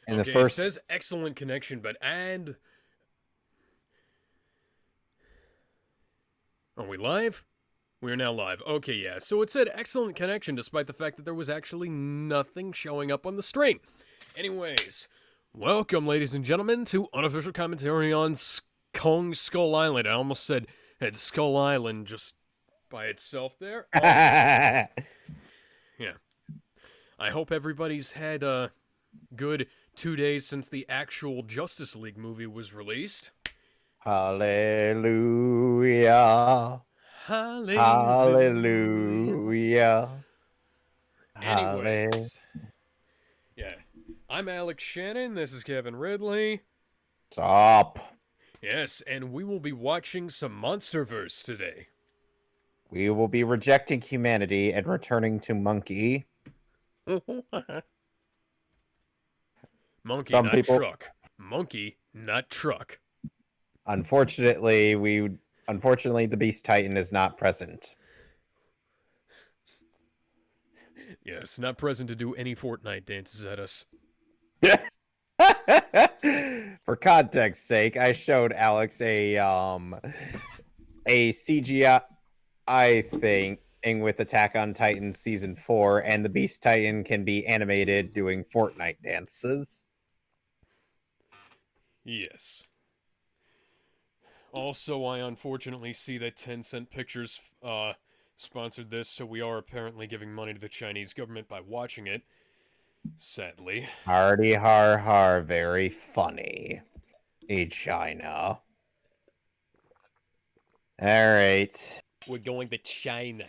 in the Okay, it first. says excellent connection, but and are we live? We are now live. Okay, yeah. So it said excellent connection despite the fact that there was actually nothing showing up on the stream. Anyways, welcome, ladies and gentlemen, to Unofficial Commentary on Kong Skull Island. I almost said had Skull Island just by itself there. Yeah. I hope everybody's had a good 2 days since the actual Justice League movie was released. Hallelujah. Hallelujah. Hallelujah. Anyways, yeah. I'm Alex Shannon. This is Kevin Ridley. Stop. Yes, and we will be watching some MonsterVerse today. We will be rejecting humanity and returning to monkey. Monkey, Some not people, truck. Monkey, not truck. unfortunately, the Beast Titan is not present. Yes, not present to do any Fortnite dances at us. For context's sake, I showed Alex a CGI thing with Attack on Titan Season 4, and the Beast Titan can be animated doing Fortnite dances. Yes. Also, I unfortunately see that Tencent Pictures sponsored this, so we are apparently giving money to the Chinese government by watching it. Sadly. Hardy har har, very funny. In China. Alright. We're going to China.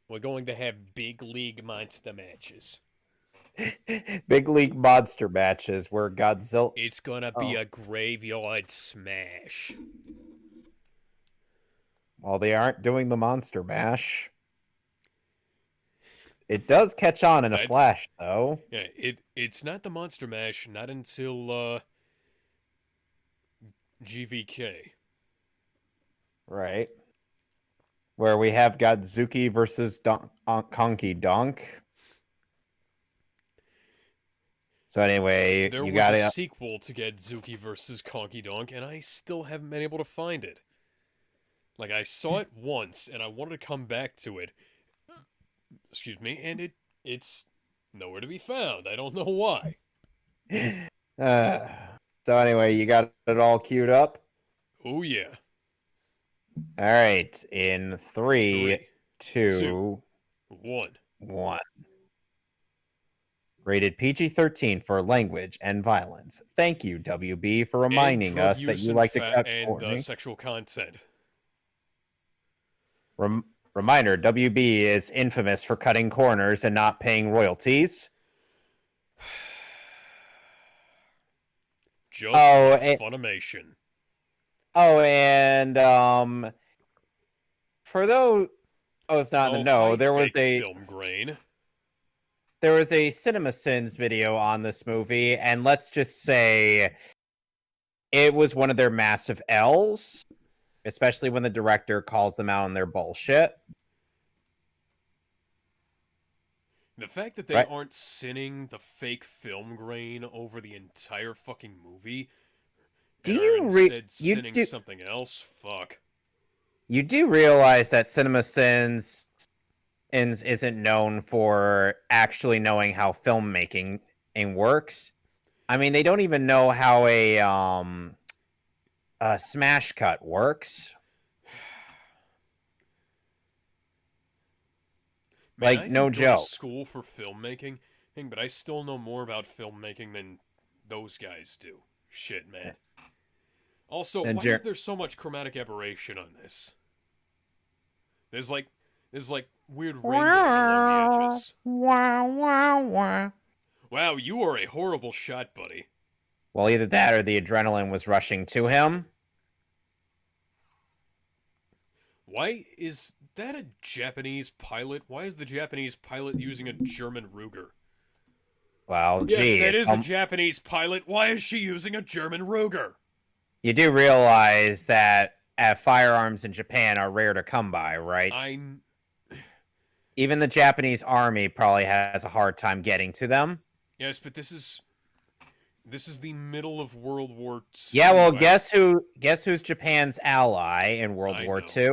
We're going to have big league monster matches. Big League Monster matches where Godzilla... It's gonna be a graveyard smash. Well, they aren't doing the Monster Mash. It does catch on in a flash, though. Yeah, it's not the Monster Mash, not until GVK. Right. Where we have Godzuki versus Conky Donk. So anyway, there you was got a sequel to Godzuki versus Conky Donk, and I still haven't been able to find it. Like, I saw it once, and I wanted to come back to it. Excuse me, and it's nowhere to be found. I don't know why. So anyway, you got it all queued up? Oh, yeah. All right, in 3, 2, 1. Rated PG-13 for language and violence. Thank you, WB, for reminding us that you like to cut and sexual content. Reminder, WB is infamous for cutting corners and not paying royalties. Just Funimation. Oh, and for those not in the know, there was a film grain. There was a CinemaSins video on this movie, and let's just say it was one of their massive L's, especially when the director calls them out on their bullshit. The fact that they aren't sinning the fake film grain over the entire fucking movie, instead sinning something else, fuck. You do realize that CinemaSins isn't known for actually knowing how filmmaking works. I mean, they don't even know how a smash cut works. Man, like, no joke. I go to school for filmmaking, but I still know more about filmmaking than those guys do. Shit, man. Also, why is there so much chromatic aberration on this? There's like weird rainbow along the edges. Wow, you are a horrible shot, buddy. Well, either that or the adrenaline was rushing to him. Why is that a Japanese pilot? Why is the Japanese pilot using a German Ruger? Well, gee. Yes, that is a Japanese pilot. Why is she using a German Ruger? You do realize that firearms in Japan are rare to come by, right? Even the Japanese army probably has a hard time getting to them. Yes, but this is This is the middle of World War II. Yeah, well, guess who's Japan's ally in World I War know. II?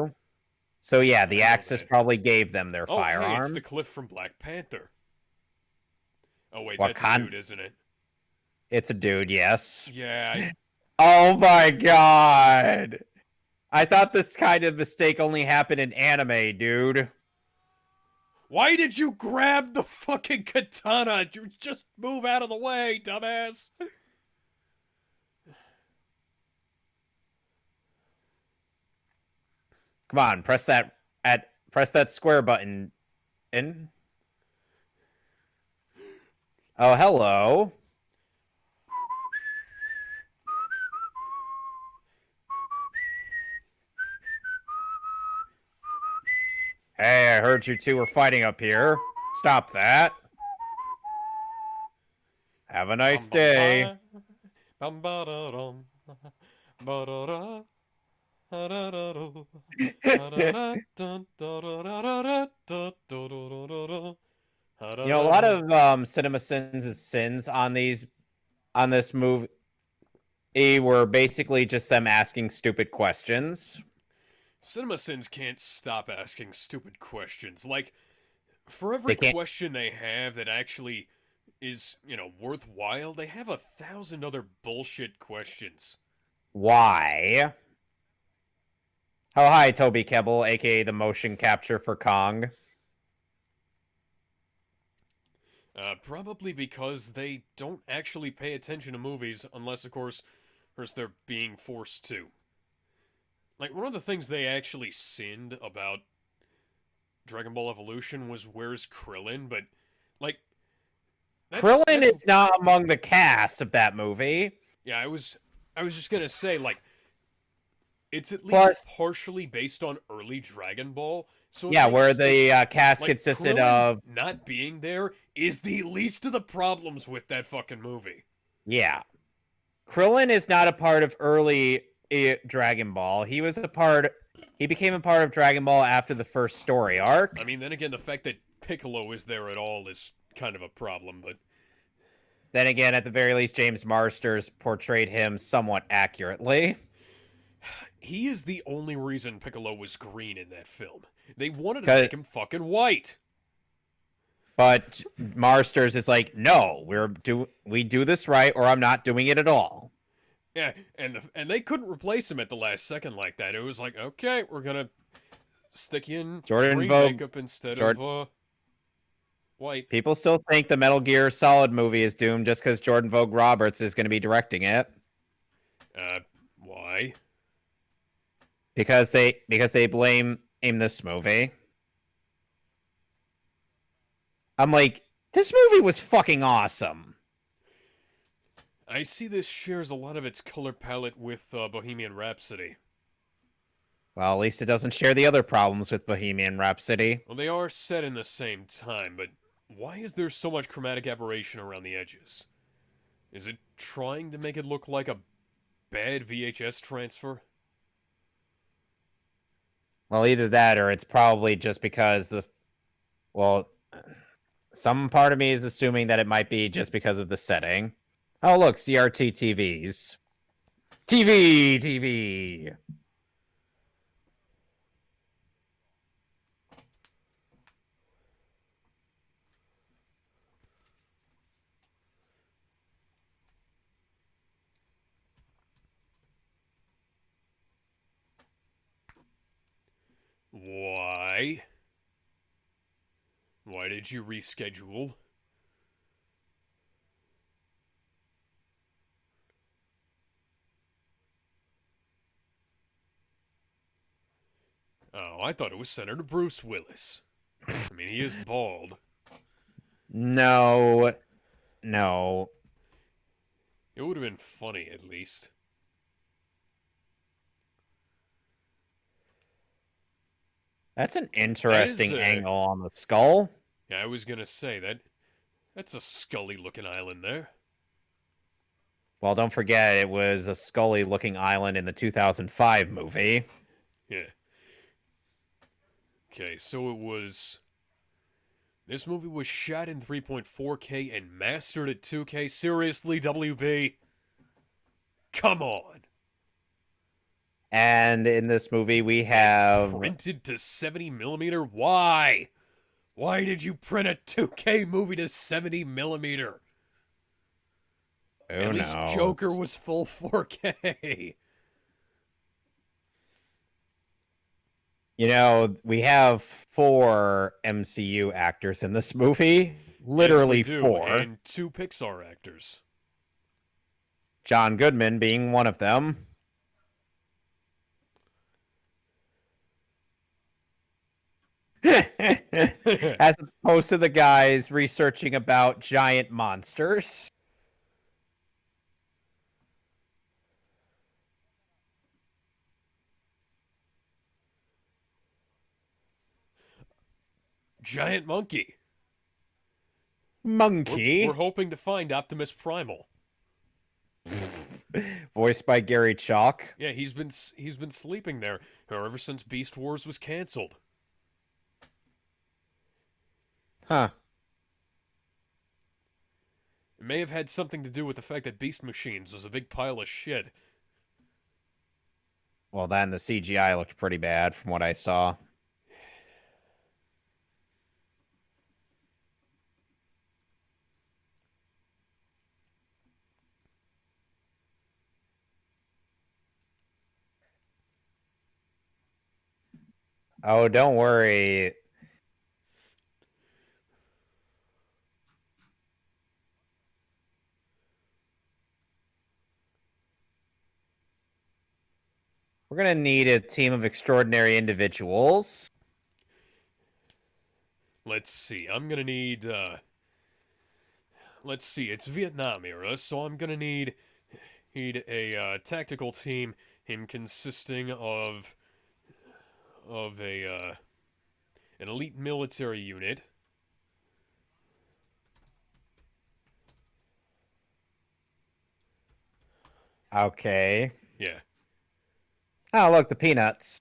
So yeah, I the know Axis that. probably gave them their Oh, hey, it's the firearms. cliff from Black Panther. Oh, wait, that's a Wakan dude, isn't it? It's a dude, yes. Yeah, Oh my god. I thought this kind of mistake only happened in anime, dude. Why did you grab the fucking katana? You just move out of the way, dumbass. Come on, press that square button. In. Oh, hello. Hey, I heard you two were fighting up here. Stop that. Have a nice day. Bum ba da dum. Ba da da. Ha da da do. Ha da da dun da da da da da da da da da da. Ha da A da lot dum. of Cinema sins on this movie were basically just them asking stupid questions. CinemaSins can't stop asking stupid questions. Like, for every They can't. question they have that actually is, worthwhile, they have 1,000 other bullshit questions. Why? Oh, hi, Toby Kebbell, aka the motion capture for Kong. Probably because they don't actually pay attention to movies unless, of course, they're being forced to. Like, one of the things they actually sinned about Dragon Ball Evolution was where's Krillin, but, like, Krillin is not among the cast of that movie. Yeah, I was just gonna say, like, it's at least Plus, partially based on early Dragon Ball. So yeah, where the cast like, consisted Krillin of not being there is the least of the problems with that fucking movie. Yeah. Krillin is not a part of early Dragon Ball. He became a part of Dragon Ball after the first story arc. I mean, then again, the fact that Piccolo is there at all is kind of a problem, but then again, at the very least, James Marsters portrayed him somewhat accurately. He is the only reason Piccolo was green in that film. They wanted to make him fucking white. But Marsters is like, no, we do this right, or I'm not doing it at all. Yeah, and they couldn't replace him at the last second like that. It was like, okay, we're gonna stick you in green makeup instead of white. People still think the Metal Gear Solid movie is doomed just because Jordan Vogt Roberts is going to be directing it. Why? Because they blame this movie. I'm like, this movie was fucking awesome. I see this shares a lot of its color palette with Bohemian Rhapsody. Well, at least it doesn't share the other problems with Bohemian Rhapsody. Well, they are set in the same time, but why is there so much chromatic aberration around the edges? Is it trying to make it look like a bad VHS transfer? Well, either that or it's probably just because some part of me is assuming that it might be just because of the setting. Oh, look, CRT TVs. TV! Why? Why did you reschedule? Oh, I thought it was Senator Bruce Willis. I mean, he is bald. No. It would have been funny, at least. That's an interesting angle on the skull. Yeah, I was gonna say that's a Scully-looking island there. Well, don't forget, it was a Scully-looking island in the 2005 movie. Yeah. Okay, so it was This movie was shot in 3.4K and mastered at 2K. Seriously, WB? Come on. And in this movie, we And have printed to 70mm? Why? Why did you print a 2K movie to 70mm? who At least knows? Joker was full 4K. You know, we have 4 MCU actors in this movie. Yes, we Literally do, 4. and 2 Pixar actors. John Goodman being one of them. As opposed to the guys researching about giant monsters. Giant monkey. Monkey. We're hoping to find Optimus Primal. Voiced by Gary Chalk. Yeah, he's been sleeping there ever since Beast Wars was canceled. Huh. It may have had something to do with the fact that Beast Machines was a big pile of shit. Well, then the CGI looked pretty bad from what I saw. Oh, don't worry. We're going to need a team of extraordinary individuals. Let's see. I'm gonna need. Let's see. It's Vietnam era, so I'm gonna need a tactical team, him consisting of a an elite military unit. Okay. Yeah. Oh, look, the peanuts.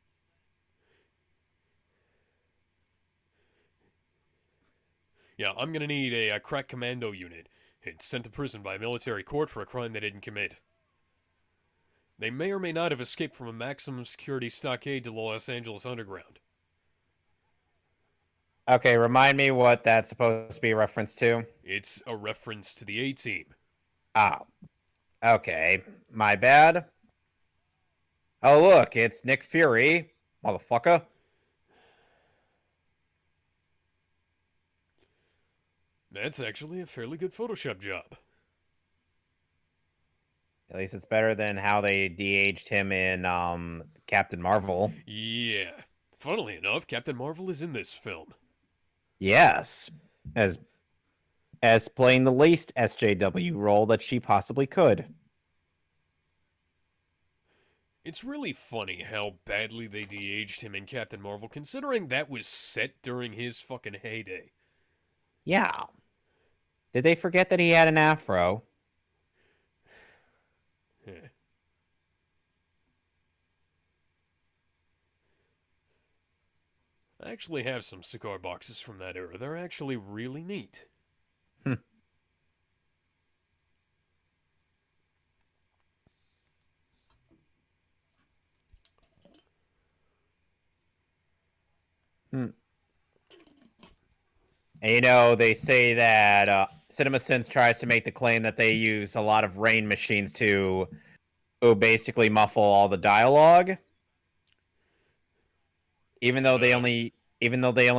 Yeah, I'm gonna need a crack commando unit and sent to prison by a military court for a crime they didn't commit. They may or may not have escaped from a maximum security stockade to the Los Angeles Underground. Okay, remind me what that's supposed to be a reference to. It's a reference to the A-Team. Ah, okay. My bad. Oh, look, it's Nick Fury. Motherfucker. That's actually a fairly good Photoshop job. At least it's better than how they de-aged him in Captain Marvel. Yeah. Funnily enough, Captain Marvel is in this film. Yes. As playing the least SJW role that she possibly could. It's really funny how badly they de-aged him in Captain Marvel, considering that was set during his fucking heyday. Yeah. Did they forget that he had an afro? Yeah. I actually have some cigar boxes from that era. They're actually really neat. Hmm. Hmm. And you know, they say that CinemaSins tries to make the claim that they use a lot of rain machines to basically muffle all the dialogue. Even though they only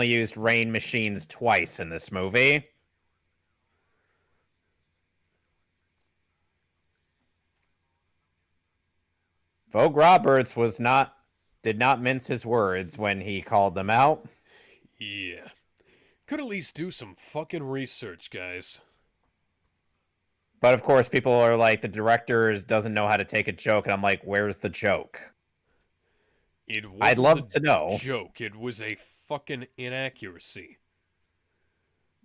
used rain machines twice in this movie. Vogue Roberts did not mince his words when he called them out. Yeah. Could at least do some fucking research, guys. But of course, people are like, the director doesn't know how to take a joke, and I'm like, where's the joke? It I'd wasn't love a to know. joke. It was a fucking inaccuracy.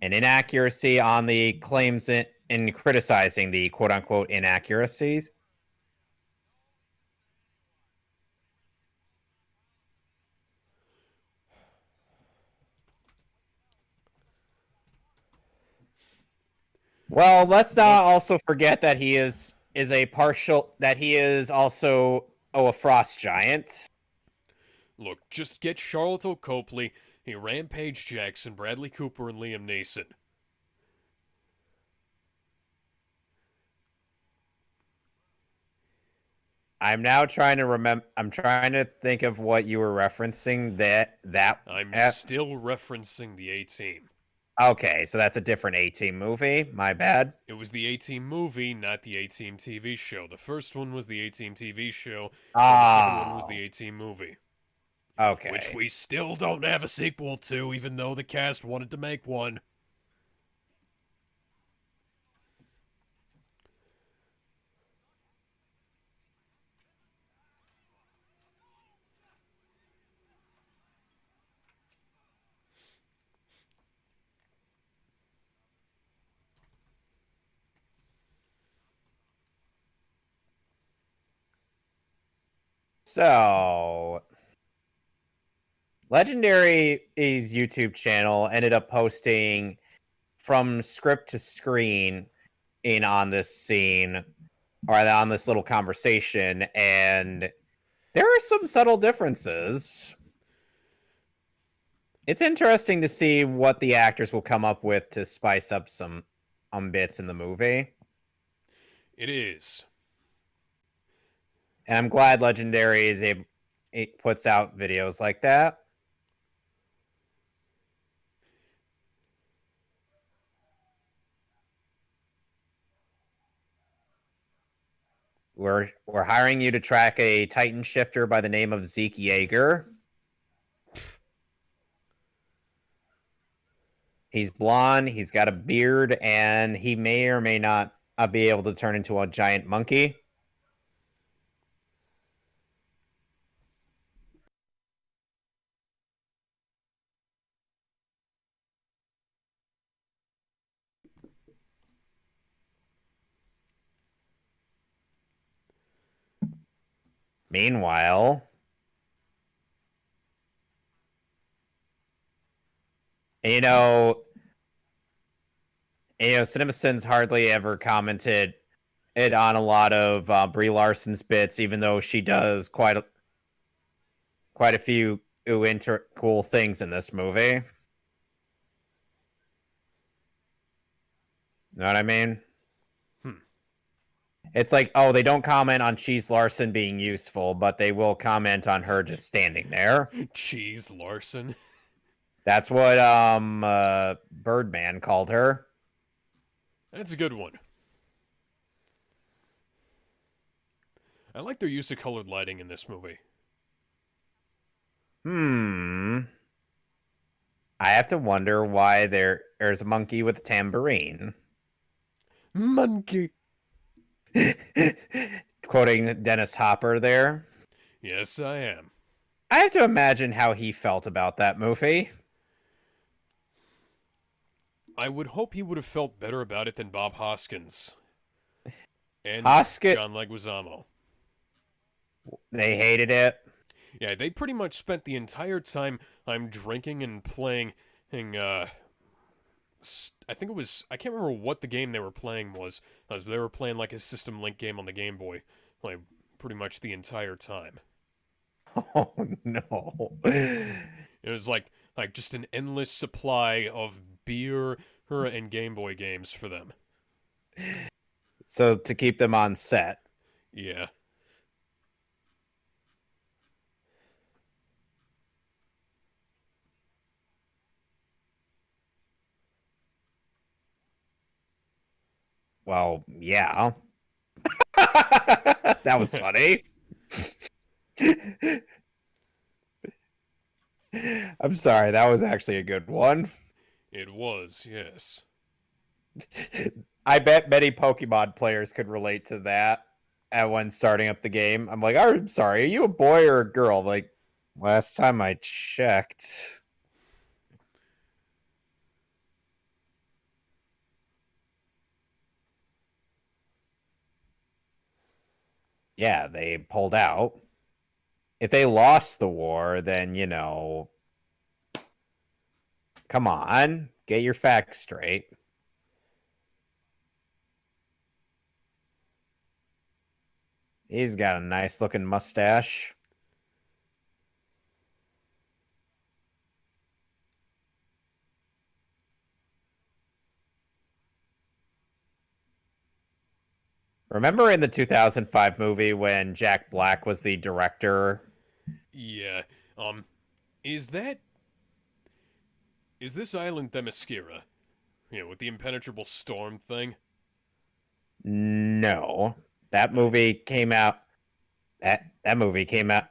An inaccuracy on the claims in criticizing the quote-unquote inaccuracies. Well, let's not Look, also forget that he is also a frost giant. just get Charlotte Copley, a Rampage Jackson, Bradley Cooper, and Liam Neeson. I'm now trying to remember. I'm trying to think of what you were referencing. I'm still referencing the A Team. Okay, so that's a different A-Team movie. My bad. It was the A Team movie, not the A Team TV show. The first one was the A Team TV show, and the second one was Oh, the A Team movie, which okay. we still don't have a sequel to, even though the cast wanted to make one. So, Legendary's YouTube channel ended up posting from script to screen in on this scene or on this little conversation, and there are some subtle differences. It's interesting to see what the actors will come up with to spice up some bits in the movie. It is. And I'm glad Legendary is able it puts out videos like that. We're hiring you to track a Titan shifter by the name of Zeke Yeager. He's blonde, he's got a beard, and he may or may not be able to turn into a giant monkey. Meanwhile, you know, CinemaSins hardly ever commented it on a lot of Brie Larson's bits, even though she does quite a few cool things in this movie. Know what I mean? Hmm. It's like, oh, they don't comment on Cheese Larson being useful, but they will comment on her just standing there. Cheese Larson. That's what Birdman called her. That's a good one. I like their use of colored lighting in this movie. I have to wonder why there's a monkey with a tambourine. Monkey. Quoting Dennis Hopper there. Yes, I am. I have to imagine how he felt about that movie. I would hope he would have felt better about it than Bob Hoskins and Hoskett, John Leguizamo. they hated it. Yeah, they pretty much spent the entire time I'm drinking and playing. I think it was. I can't remember what the game they were playing was. They were playing like a System Link game on the Game Boy, like pretty much the entire time. Oh no. It was like just an endless supply of beer and Game Boy games for them. So to keep them on set. Yeah. Well, yeah. That was funny. I'm sorry, that was actually a good one. It was, yes. I bet many Pokemon players could relate to that at when starting up the game. I'm like, I'm sorry, are you a boy or a girl? Like, last time I checked. Yeah, they pulled out. If they lost the war, then, come on, get your facts straight. He's got a nice looking mustache. Remember in the 2005 movie when Jack Black was the director? Yeah. Is that is this island Themyscira? Yeah, with the impenetrable storm thing? No. That movie came out that movie came out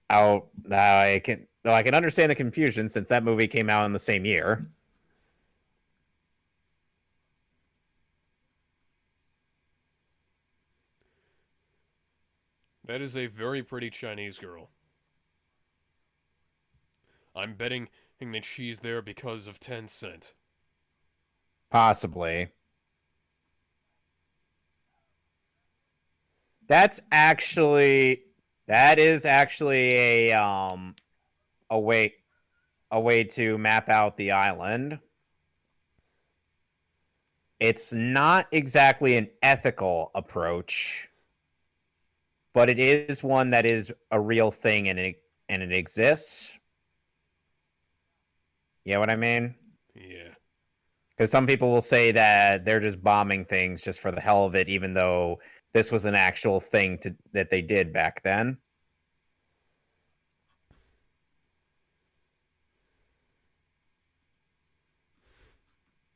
I can understand the confusion since that movie came out in the same year. That is a very pretty Chinese girl. I'm betting that she's there because of Tencent. Possibly. That is actually a way to map out the island. It's not exactly an ethical approach, but it is one that is a real thing and it exists. You know what I mean? Yeah. Because some people will say that they're just bombing things just for the hell of it, even though this was an actual thing that they did back then.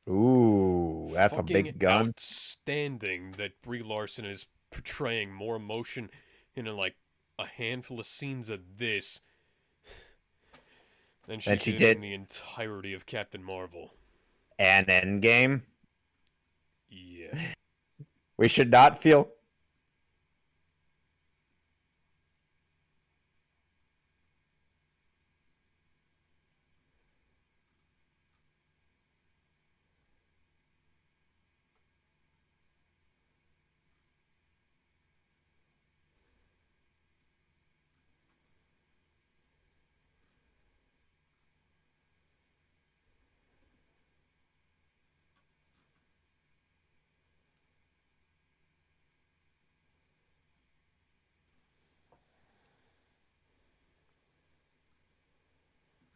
Ooh, that's a Fucking big gun. outstanding that Brie Larson is portraying more emotion in like a handful of scenes of this than she That she did in did the entirety of Captain Marvel. an Endgame. Yeah. We should not feel.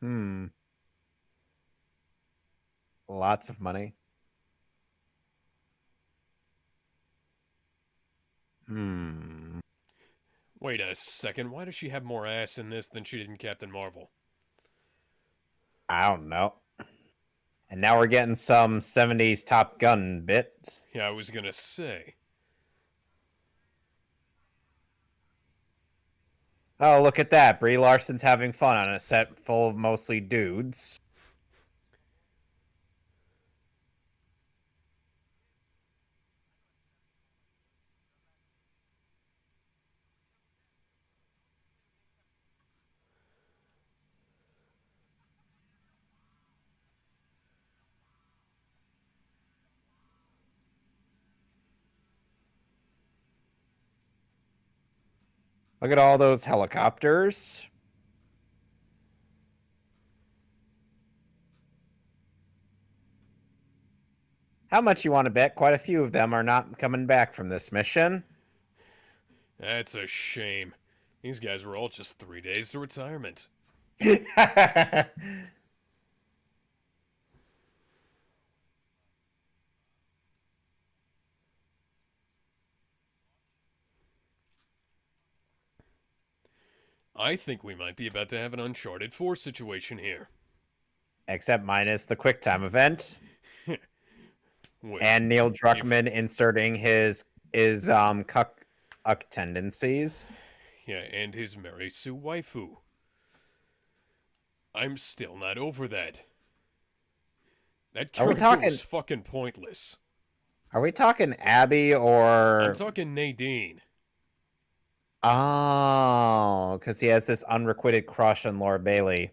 Hmm. Lots of money. Hmm. Wait a second. Why does she have more ass in this than she did in Captain Marvel? I don't know. And now we're getting some 70s Top Gun bits. Yeah, I was gonna say. Oh, look at that. Brie Larson's having fun on a set full of mostly dudes. Look at all those helicopters. How much you want to bet? Quite a few of them are not coming back from this mission. That's a shame. These guys were all just 3 days to retirement. I think we might be about to have an Uncharted 4 situation here. Except minus the QuickTime event. Well, And Neil Druckmann inserting his cuck tendencies. yeah, and his Mary Sue waifu. I'm still not over that. That Are we character talking? was fucking pointless. Are we talking Abby I'm or? talking Nadine. Oh, because he has this unrequited crush on Laura Bailey.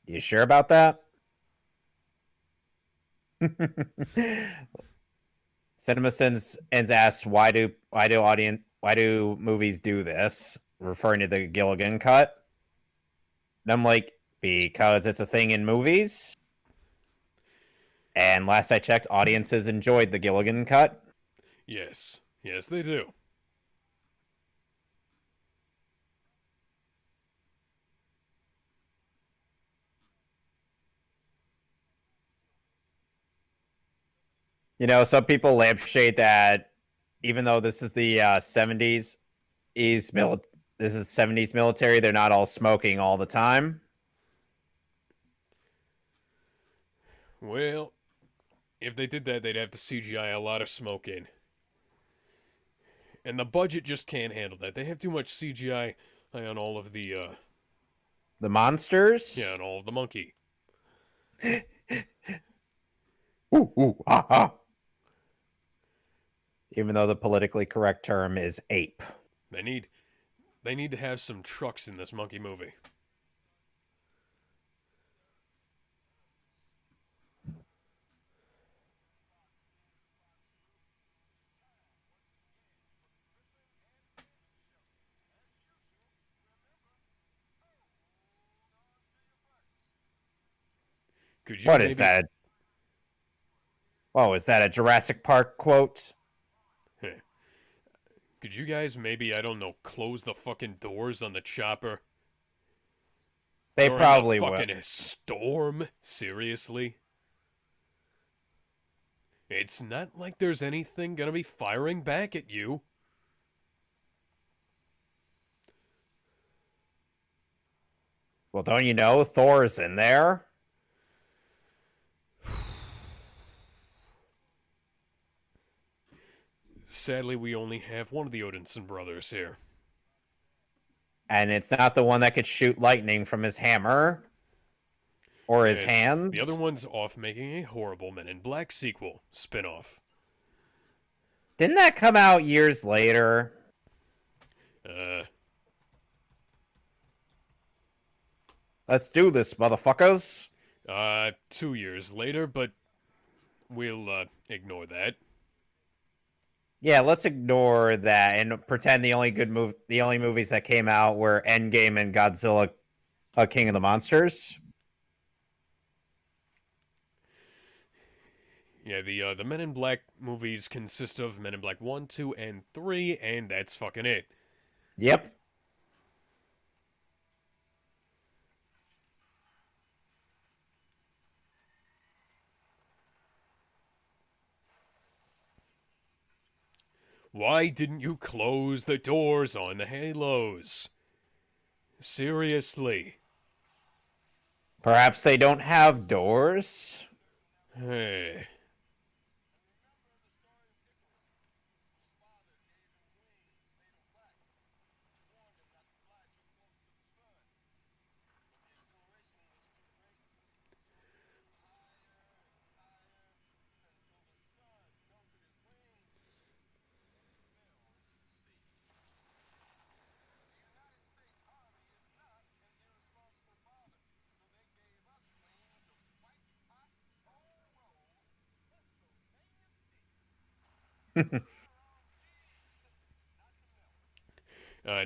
You sure about that? CinemaSins ends asks why do movies do this? Referring to the Gilligan cut. And I'm like, because it's a thing in movies. And last I checked, audiences enjoyed the Gilligan cut. Yes. Yes, they do. You know, some people lampshade that even though this is the 70s, this is 70s military, they're not all smoking all the time. Well, if they did that, they'd have to CGI a lot of smoke in. And the budget just can't handle that. They have too much CGI on all of the, The monsters? yeah, on all of the monkey. Ooh, ooh, ah, ah. Even though the politically correct term is ape. They need to have some trucks in this monkey movie. Could you What maybe, is that? Oh, is that a Jurassic Park quote? Could you guys maybe, I don't know, close the fucking doors on the chopper? They During probably the will. fucking storm? Seriously? It's not like there's anything gonna be firing back at you. Well, don't you know Thor's in there? Sadly, we only have one of the Odinson brothers here. And it's not the one that could shoot lightning from his hammer or his Yes, hand. the other one's off making a horrible Men in Black sequel spin-off. Didn't that come out years later? Let's do this, motherfuckers. 2 years later, but we'll ignore that. Yeah, let's ignore that and pretend the only movies that came out were Endgame and Godzilla, King of the Monsters. Yeah, the Men in Black movies consist of Men in Black 1, 2, and 3, and that's fucking it. Yep. Why didn't you close the doors on the halos? Seriously. Perhaps they don't have doors. Hey.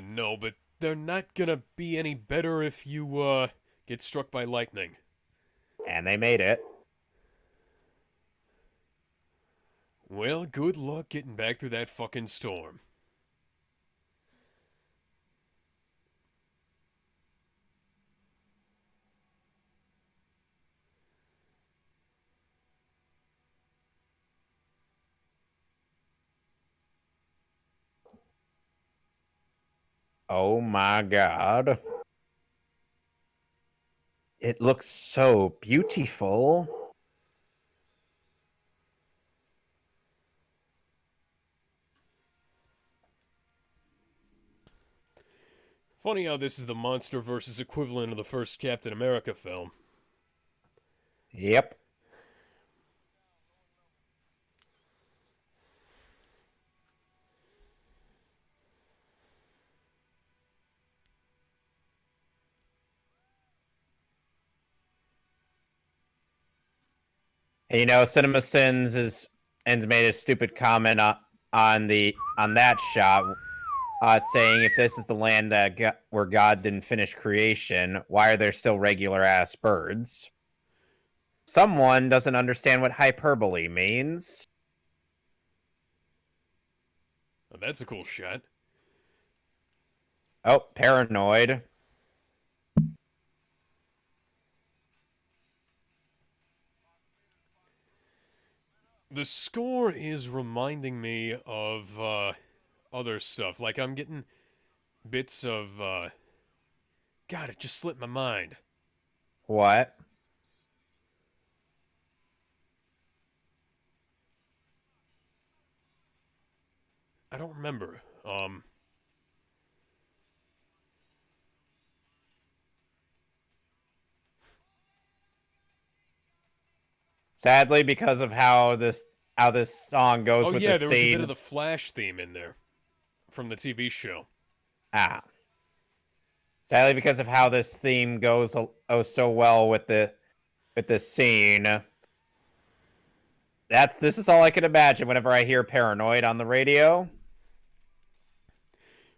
No, but they're not gonna be any better if you, get struck by lightning. And they made it. Well, good luck getting back through that fucking storm. Oh my god. It looks so beautiful. Funny how this is the monster versus equivalent of the first Captain America film. Yep. And, you know, CinemaSins is and made a stupid comment on that shot, saying if this is the land that where God didn't finish creation, why are there still regular ass birds? Someone doesn't understand what hyperbole means. Oh, that's a cool shot. Oh, paranoid. The score is reminding me of other stuff. Like I'm getting bits of God, it just slipped my mind. What? I don't remember. Sadly, because of how this song goes Oh with the yeah, there was a bit of scene. the Flash theme in there from the TV show. Ah. Sadly, because of how this theme goes so well with the scene. This is all I can imagine whenever I hear paranoid on the radio.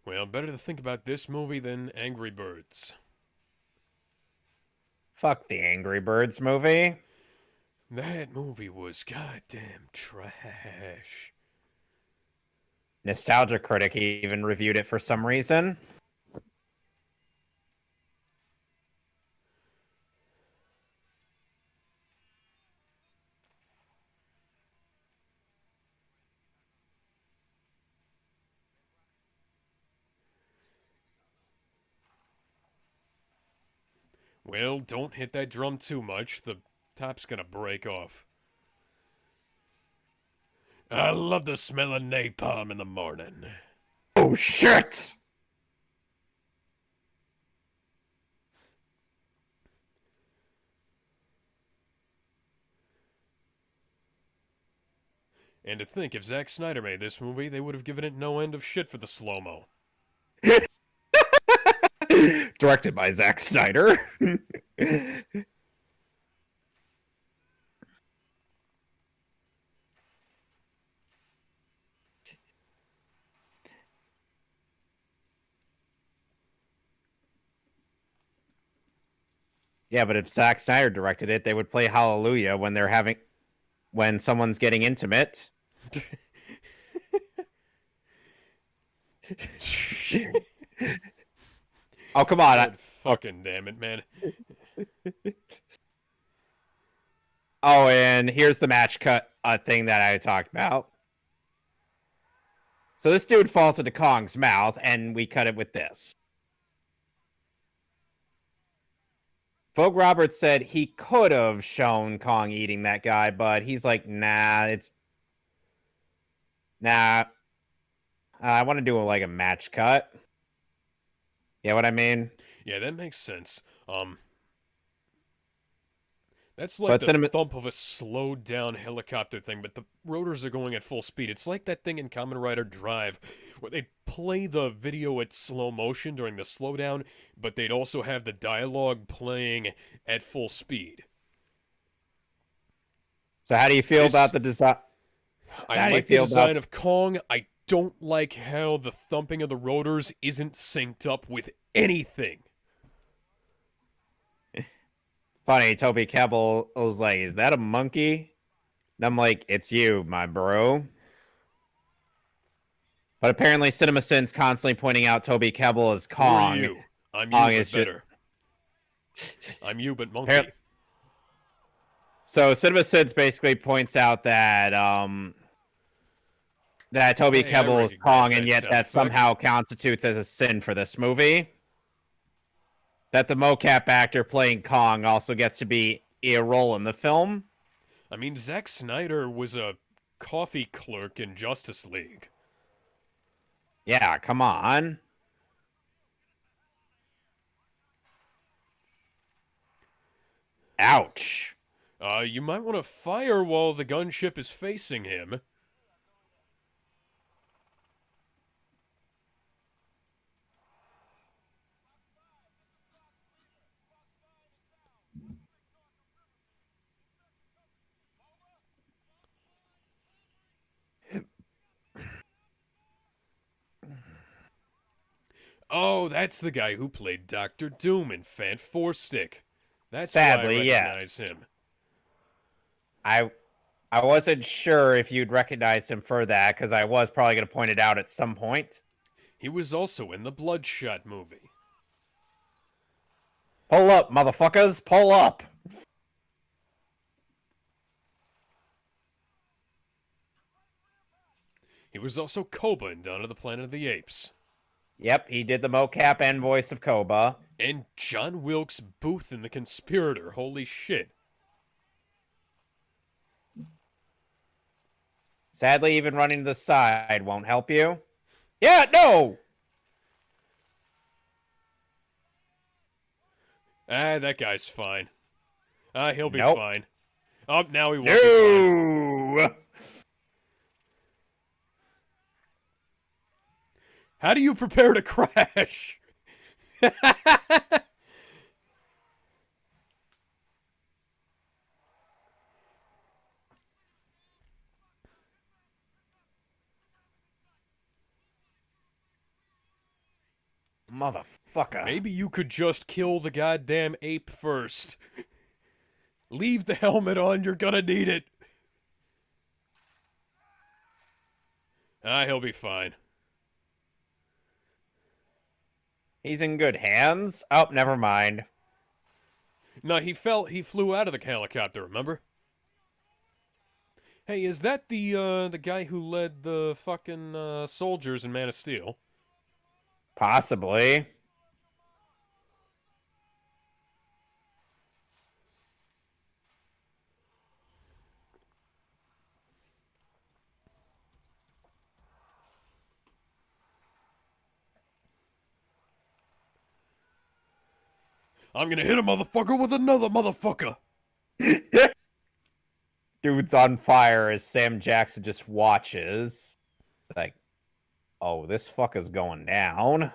Well, better to think about this movie than Angry Birds. Fuck the Angry Birds movie. That movie was goddamn trash. Nostalgia Critic even reviewed it for some reason. Well, don't hit that drum too much. The top's gonna break off. I love the smell of napalm in the morning. Oh shit! And to think, if Zack Snyder made this movie, they would have given it no end of shit for the slow-mo. Directed by Zack Snyder. Yeah, but if Zack Snyder directed it, they would play Hallelujah when someone's getting intimate. Oh, come on. God fucking damn it, man. Oh, and here's the match cut thing that I talked about. So this dude falls into Kong's mouth, and we cut it with this. Vogue Roberts said he could have shown Kong eating that guy, but he's like, nah, nah. I want to do like a match cut. Yeah, what I mean? Yeah, that makes sense. That's like But the thump of a slowed down helicopter thing, but the rotors are going at full speed. It's like that thing in Kamen Rider Drive, where they'd play the video at slow motion during the slowdown, but they'd also have the dialogue playing at full speed. So how do you feel about the design? I like the design of Kong. I don't like how the thumping of the rotors isn't synced up with anything. Funny, Toby Kebbell was like, is that a monkey? And I'm like, it's you, my bro. But apparently CinemaSin's constantly pointing out Toby Kebbell as Kong. Who are you? I'm Kong you, is but better. I'm you, but monkey. So CinemaSins basically points out that that Toby Kebbell is Kong, and yet that somehow constitutes as a sin for this movie. That the mocap actor playing Kong also gets to be a role in the film. I mean, Zack Snyder was a coffee clerk in Justice League. Yeah, come on. Ouch. You might want to fire while the gunship is facing him. Oh, that's the guy who played Dr. Doom in Fant Four Stick. That's Sadly, why I recognize him. I I wasn't sure if you'd recognize him for that because I was probably going to point it out at some point. He was also in the Bloodshot movie. Pull up, motherfuckers! Pull up! He was also Koba in Dawn of the Planet of the Apes. Yep, he did the mocap and voice of Koba. And John Wilkes Booth in The Conspirator. Holy shit. Sadly, even running to the side won't help you. Yeah, no! Ah, that guy's fine. He'll be Nope. fine. Oh, now he won't be fine. No! How do you prepare to crash? Motherfucker. Maybe you could just kill the goddamn ape first. Leave the helmet on, you're gonna need it. He'll be fine. He's in good hands. Oh, never mind. No, he flew out of the helicopter, remember? Hey, is that the guy who led the fucking soldiers in Man of Steel? Possibly. I'm gonna hit a motherfucker with another motherfucker! Dude's on fire as Sam Jackson just watches. It's like, oh, this fucker's going down.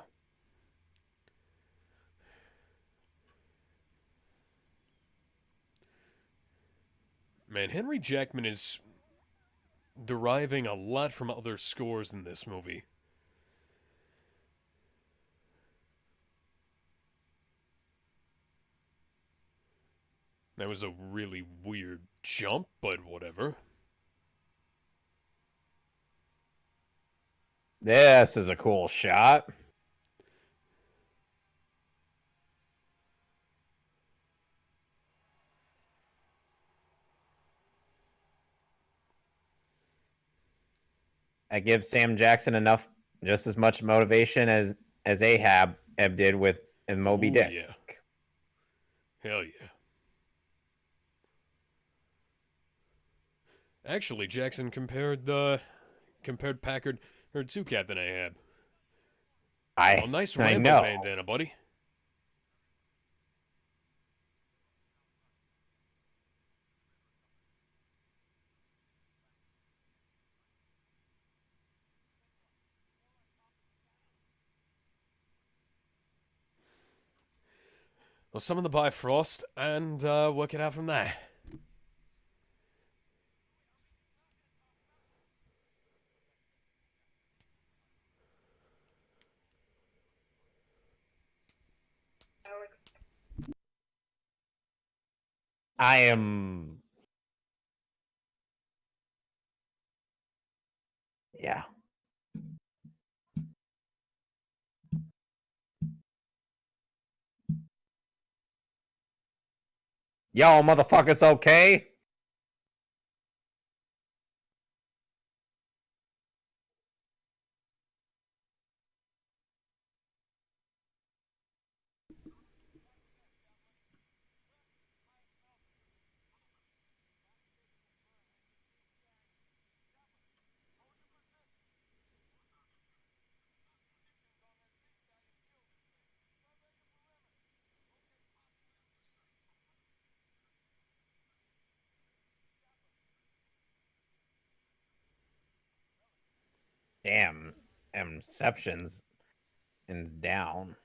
Man, Henry Jackman is deriving a lot from other scores in this movie. That was a really weird jump, but whatever. This is a cool shot. That gives Sam Jackson enough, just as much motivation as Ahab did with in Moby Ooh, Dick. yeah. Hell yeah. Actually, Jackson compared Packard to Captain Ahab. Oh, nice I Rambo know. bandana, buddy. Well, summon the Bifrost and work it out from there. I am. Yeah. Y'all motherfuckers okay? Damn. Inceptions and down.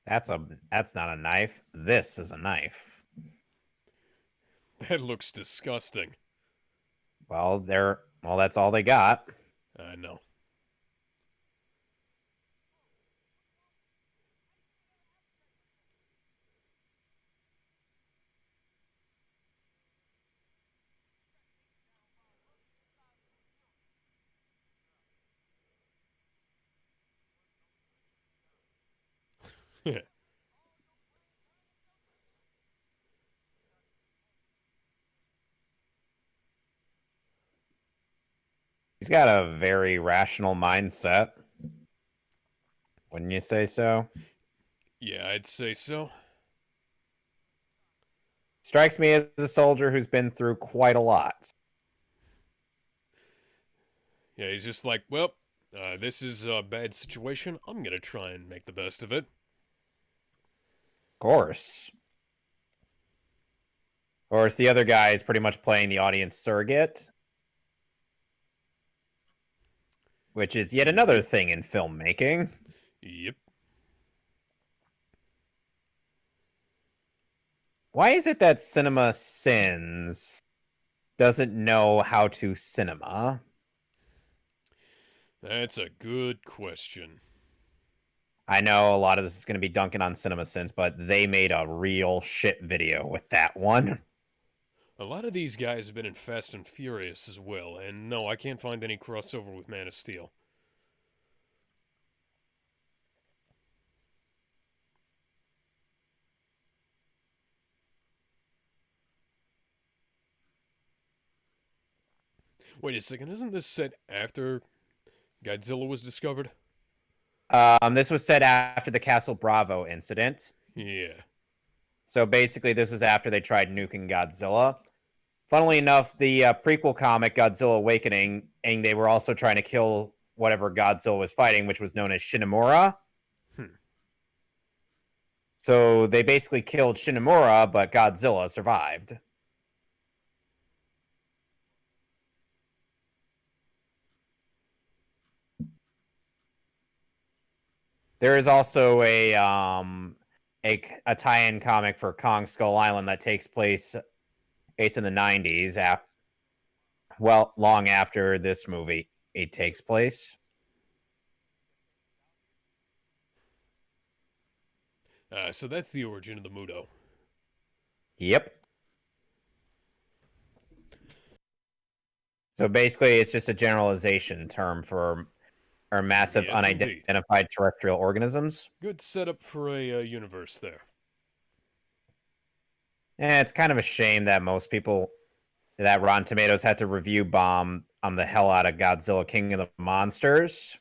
That's not a knife. This is a knife. That looks disgusting. Well, that's all they got. I know. He's got a very rational mindset. Wouldn't you say so? Yeah, I'd say so. Strikes me as a soldier who's been through quite a lot. Yeah, he's just like, well, this is a bad situation. I'm gonna try and make the best of it. Of course. Of course, the other guy is pretty much playing the audience surrogate, which is yet another Yep. thing in filmmaking. Yep. Why is it that Cinema Sins doesn't know how to cinema? That's a good question. I know a lot of this is going to be dunking on Cinema Sins, but they made a real shit video with that one. A lot of these guys have been in Fast and Furious as well, and no, I can't find any crossover with Man of Steel. Wait a second, isn't this set after Godzilla was discovered? This was said after the Castle Bravo incident. Yeah. So basically, this was after they tried nuking Godzilla. Funnily enough, the prequel comic Godzilla Awakening, and they were also trying to kill whatever Godzilla was fighting, which was known as Shinomura. Hmm. So they basically killed Shinomura, but Godzilla survived. There is also a tie-in comic for Kong Skull Island that takes place in the 90s, well, long after this movie it takes place. So that's the origin of the Mudo. Yep. So basically, it's just a generalization term for our massive Yes, indeed. unidentified terrestrial organisms. Good setup for a universe there. It's kind of a shame that most people that Rotten Tomatoes had to review bomb the hell out of Godzilla King of the Monsters.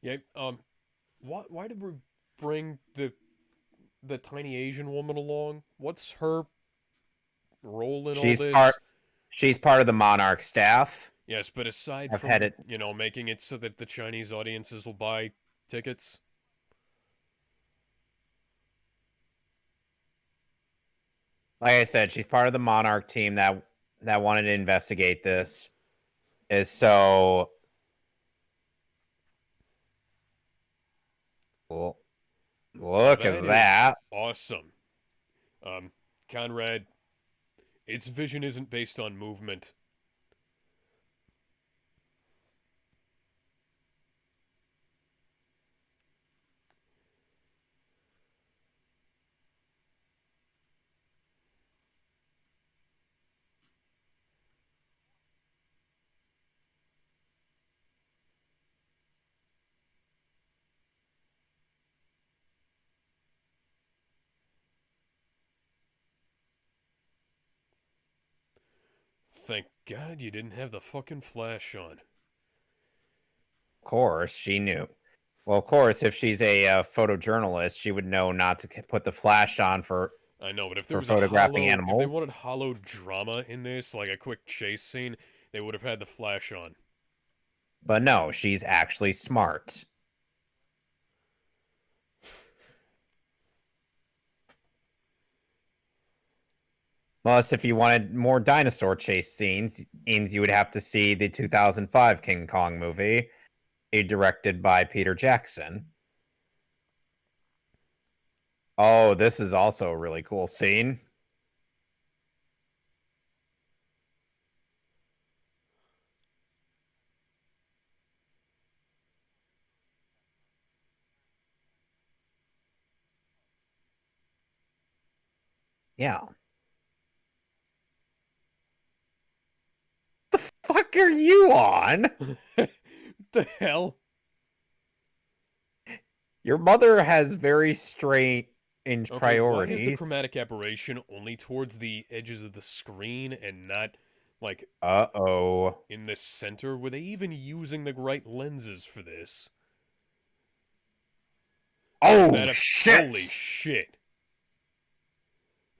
Yeah. Why did we bring the tiny Asian woman along? What's her role in all She's part this? she's part of the Monarch staff. Yes, but aside I've had from, it. making it so that the Chinese audiences will buy tickets. Like I said, she's part of the Monarch team that wanted to investigate this. Is so well, Now look at that is that. awesome. Um, Conrad, its vision isn't based on movement. Thank God you didn't have the fucking flash on. Of course, she knew. Well, of course, if she's a photojournalist, she would know not to put the flash on I know, but if there for was a photographing hollow, if they animals. wanted hollow drama in this, like a quick chase scene, they would have had the flash on. But no, she's actually smart. Plus, if you wanted more dinosaur chase scenes, you would have to see the 2005 King Kong movie, directed by Peter Jackson. Oh, this is also a really cool scene. Yeah. Fuck are you on? The hell? Your mother has very strange Okay, why is the priorities. chromatic aberration only towards the edges of the screen and not, like, Uh-oh. in the center? Were they even using the right lenses for this? Or is Oh, that a... Holy shit! shit.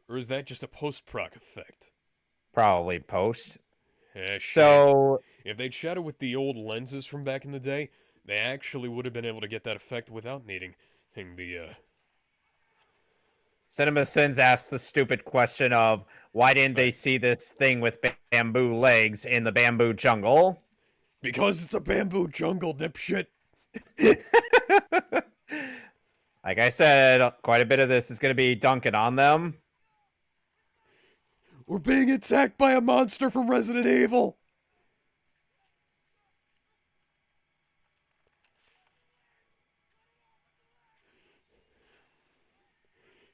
Or is that just a post-proc effect? Probably post. Shame. So, If they'd shot it with the old lenses from back in the day, they actually would have been able to get that effect without needing the CinemaSins asked the stupid question of why didn't they effect. see this thing with bamboo legs in the bamboo jungle? Because it's a bamboo jungle, dipshit. Like I said, quite a bit of this is going to be dunking on them. We're being attacked by a monster from Resident Evil.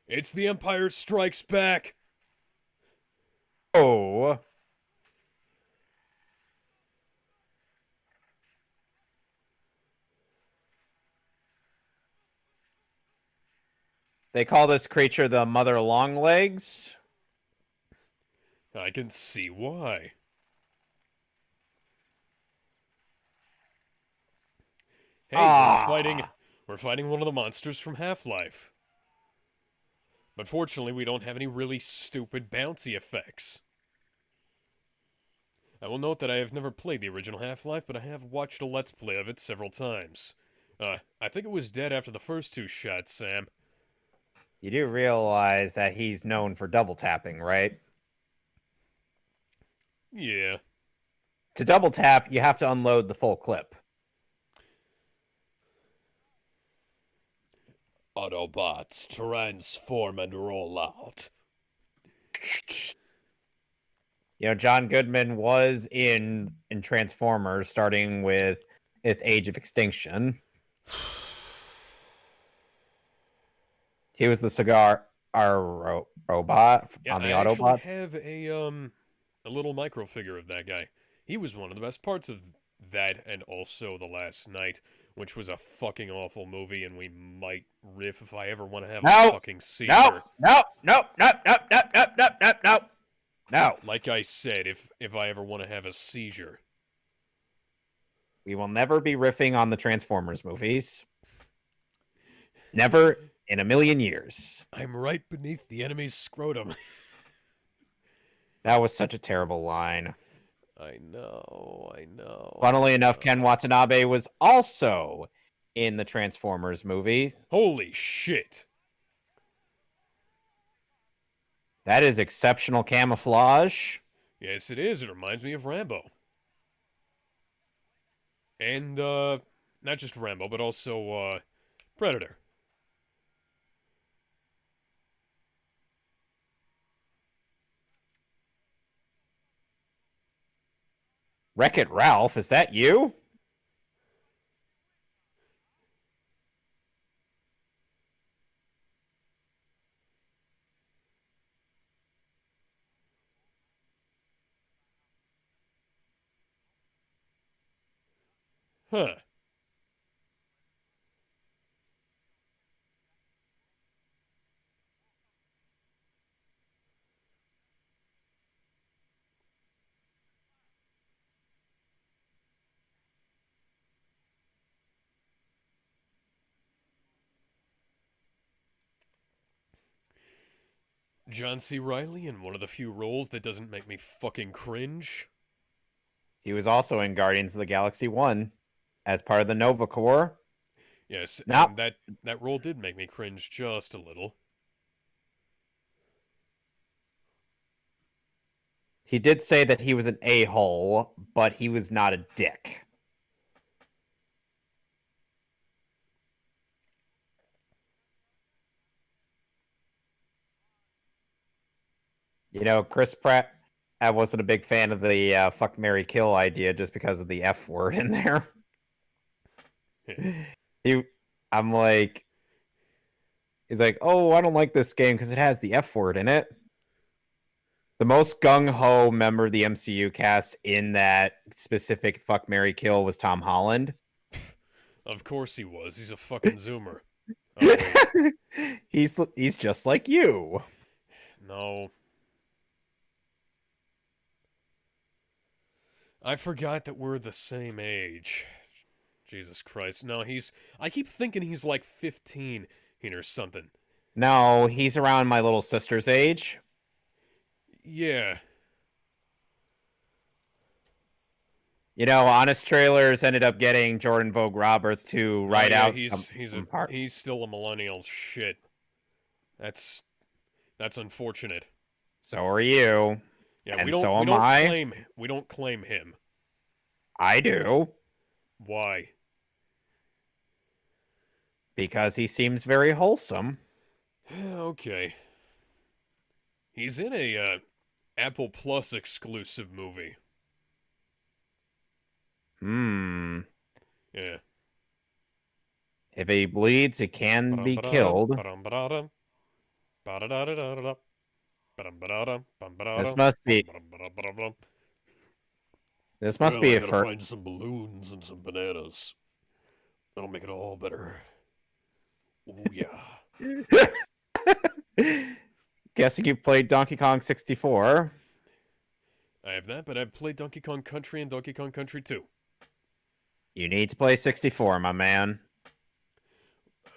It's the Empire Strikes Back. Oh. They call this creature the Mother Longlegs. I can see why. Hey, Ah. we're fighting one of the monsters from Half-Life. But fortunately, we don't have any really stupid bouncy effects. I will note that I have never played the original Half-Life, but I have watched a Let's Play of it several times. I think it was dead after the first two shots, Sam. You do realize that he's known for double tapping, right? Yeah. To double tap, you have to unload the full clip. Autobots, transform and roll out. You know, John Goodman was in Transformers, starting with Age of Extinction. He was the cigar robot Yeah, on the I actually Autobot. have a little micro figure of that guy. He was one of the best parts of that, and also The Last Night, which was a fucking awful movie, and we might riff if I ever want to have a fucking seizure. No. Like I said, if I ever want to have a seizure. We will never be riffing on the Transformers movies. Never in a million years. I'm right beneath the enemy's scrotum. That was such a terrible line. I know. Funnily enough, Ken Watanabe was also in the Transformers movie. Holy shit. That is exceptional camouflage. Yes, it is. It reminds me of Rambo. And, not just Rambo, but also, Predator. Wreck-It Ralph, is that you? Huh. John C. Reilly in one of the few roles that doesn't make me fucking cringe. He was also in Guardians of the Galaxy 1 as part of the Nova Corps. Yes, Now, and that role did make me cringe just a little. he did say that he was an a-hole, but he was not a dick. You know, Chris Pratt, I wasn't a big fan of the fuck, marry, kill idea just because of the F word in there. I'm like, he's like, oh, I don't like this game because it has the F word in it. The most gung-ho member of the MCU cast in that specific fuck, marry, kill was Tom Holland. Of course he was. He's a fucking zoomer. Oh wait, He's just like you. no. I forgot that we're the same age. Jesus Christ. No, he's. I keep thinking he's like 15 or something. No, he's around my little sister's age. Yeah. You know, Honest Trailers ended up getting Jordan Vogue Roberts to write yeah, out he's some part. he's still a millennial. Shit. That's that's unfortunate. So are you, Yeah, and so am I. we don't claim him. I do, Why? because he seems very wholesome. Okay. He's in a Apple Plus exclusive movie. Hmm. Yeah. If he bleeds, he can be killed. This must be this must Well, be I a gotta first. find some balloons and some bananas. That'll make it all better. Oh yeah. Guessing you played Donkey Kong 64. I have that, but I've played Donkey Kong Country and Donkey Kong Country 2. You need to play 64, my man.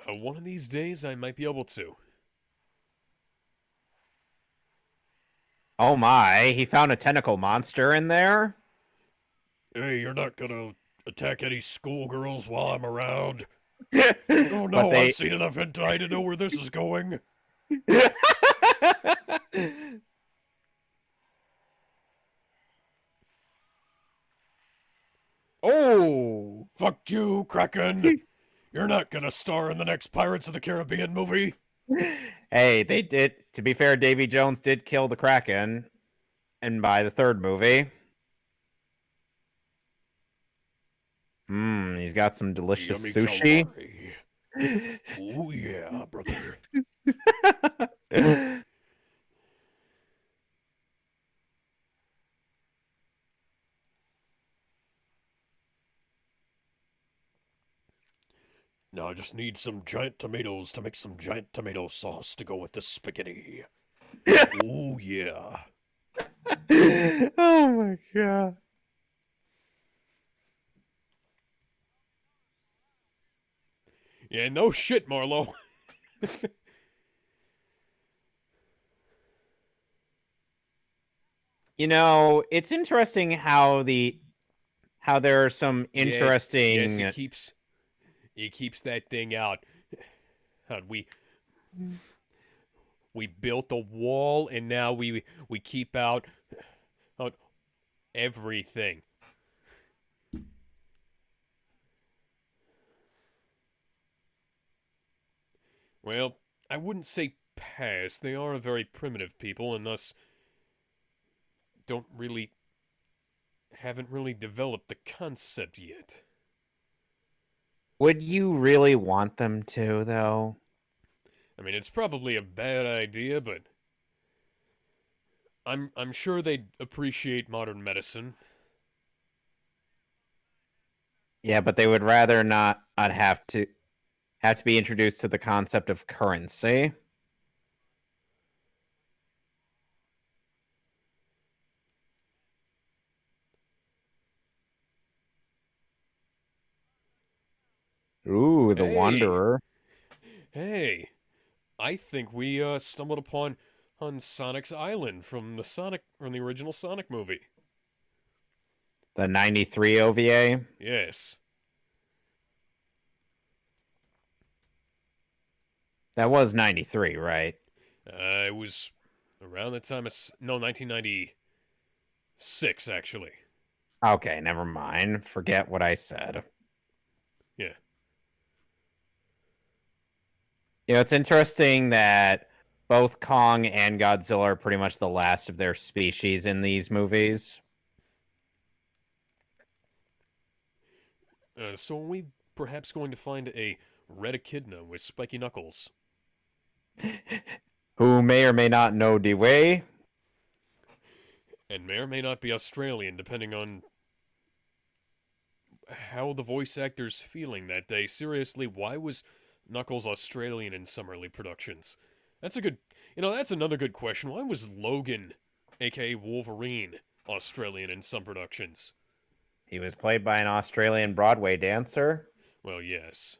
One of these days, I might be able to. Oh my, he found a tentacle monster in there? Hey, you're not gonna attack any schoolgirls while I'm around. Oh But no, they I've seen enough hentai to know where this is going. Oh, Fuck you, Kraken! You're not gonna star in the next Pirates of the Caribbean movie. hey, they did. To be fair, Davy Jones did kill the Kraken, and by the third movie, he's got some delicious Yummy sushi. calamari. Oh yeah, brother. Now I just need some giant tomatoes to make some giant tomato sauce to go with the spaghetti. Oh yeah. Oh my god. Yeah, no shit, Marlo. You know, it's interesting how there are some Yeah, yes, interesting. he keeps that thing out. We built a wall and now we keep out everything. Well, I wouldn't say past. They are a very primitive people and thus don't really haven't really developed the concept yet. Would you really want them to, though? I mean, it's probably a bad idea, but I'm sure they'd appreciate modern medicine. Yeah, but they would rather not. I'd have to be introduced to the concept of currency. Ooh, the Hey, Wanderer. hey, I think we stumbled upon on Sonic's Island from the original Sonic movie. The 93 OVA. Yes. That was 93, right? It was around the time of no 1996 actually. Okay, never mind. Forget what I said. Yeah. You know, it's interesting that both Kong and Godzilla are pretty much the last of their species in these movies. So are we perhaps going to find a red echidna with spiky knuckles? Who may or may not know the way. and may or may not be Australian, depending on how the voice actor's feeling that day. Seriously, why was Knuckles Australian in some early productions? That's a good, that's another good question. Why was Logan, aka Wolverine, Australian in some productions? He was played by an Australian Broadway dancer. Well, yes.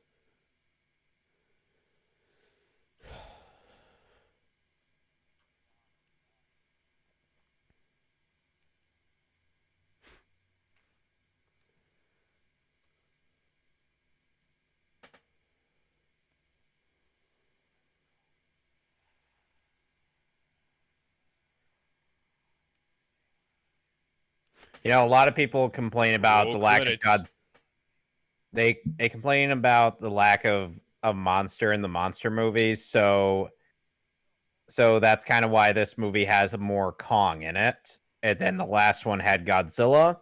A lot of people complain about Roll the lack of credits. God. They complain about the lack of monster in the monster movies, so that's kind of why this movie has more Kong in it, and then the last one had Godzilla.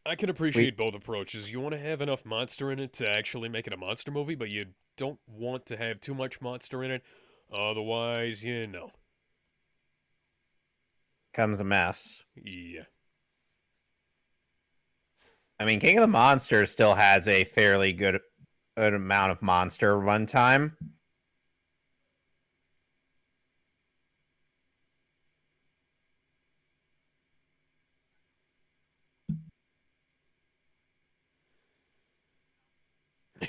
I can We appreciate both approaches. You want to have enough monster in it to actually make it a monster movie, but you don't want to have too much monster in it. Otherwise, comes a mess. Yeah. I mean, King of the Monsters still has a fairly good amount of monster runtime.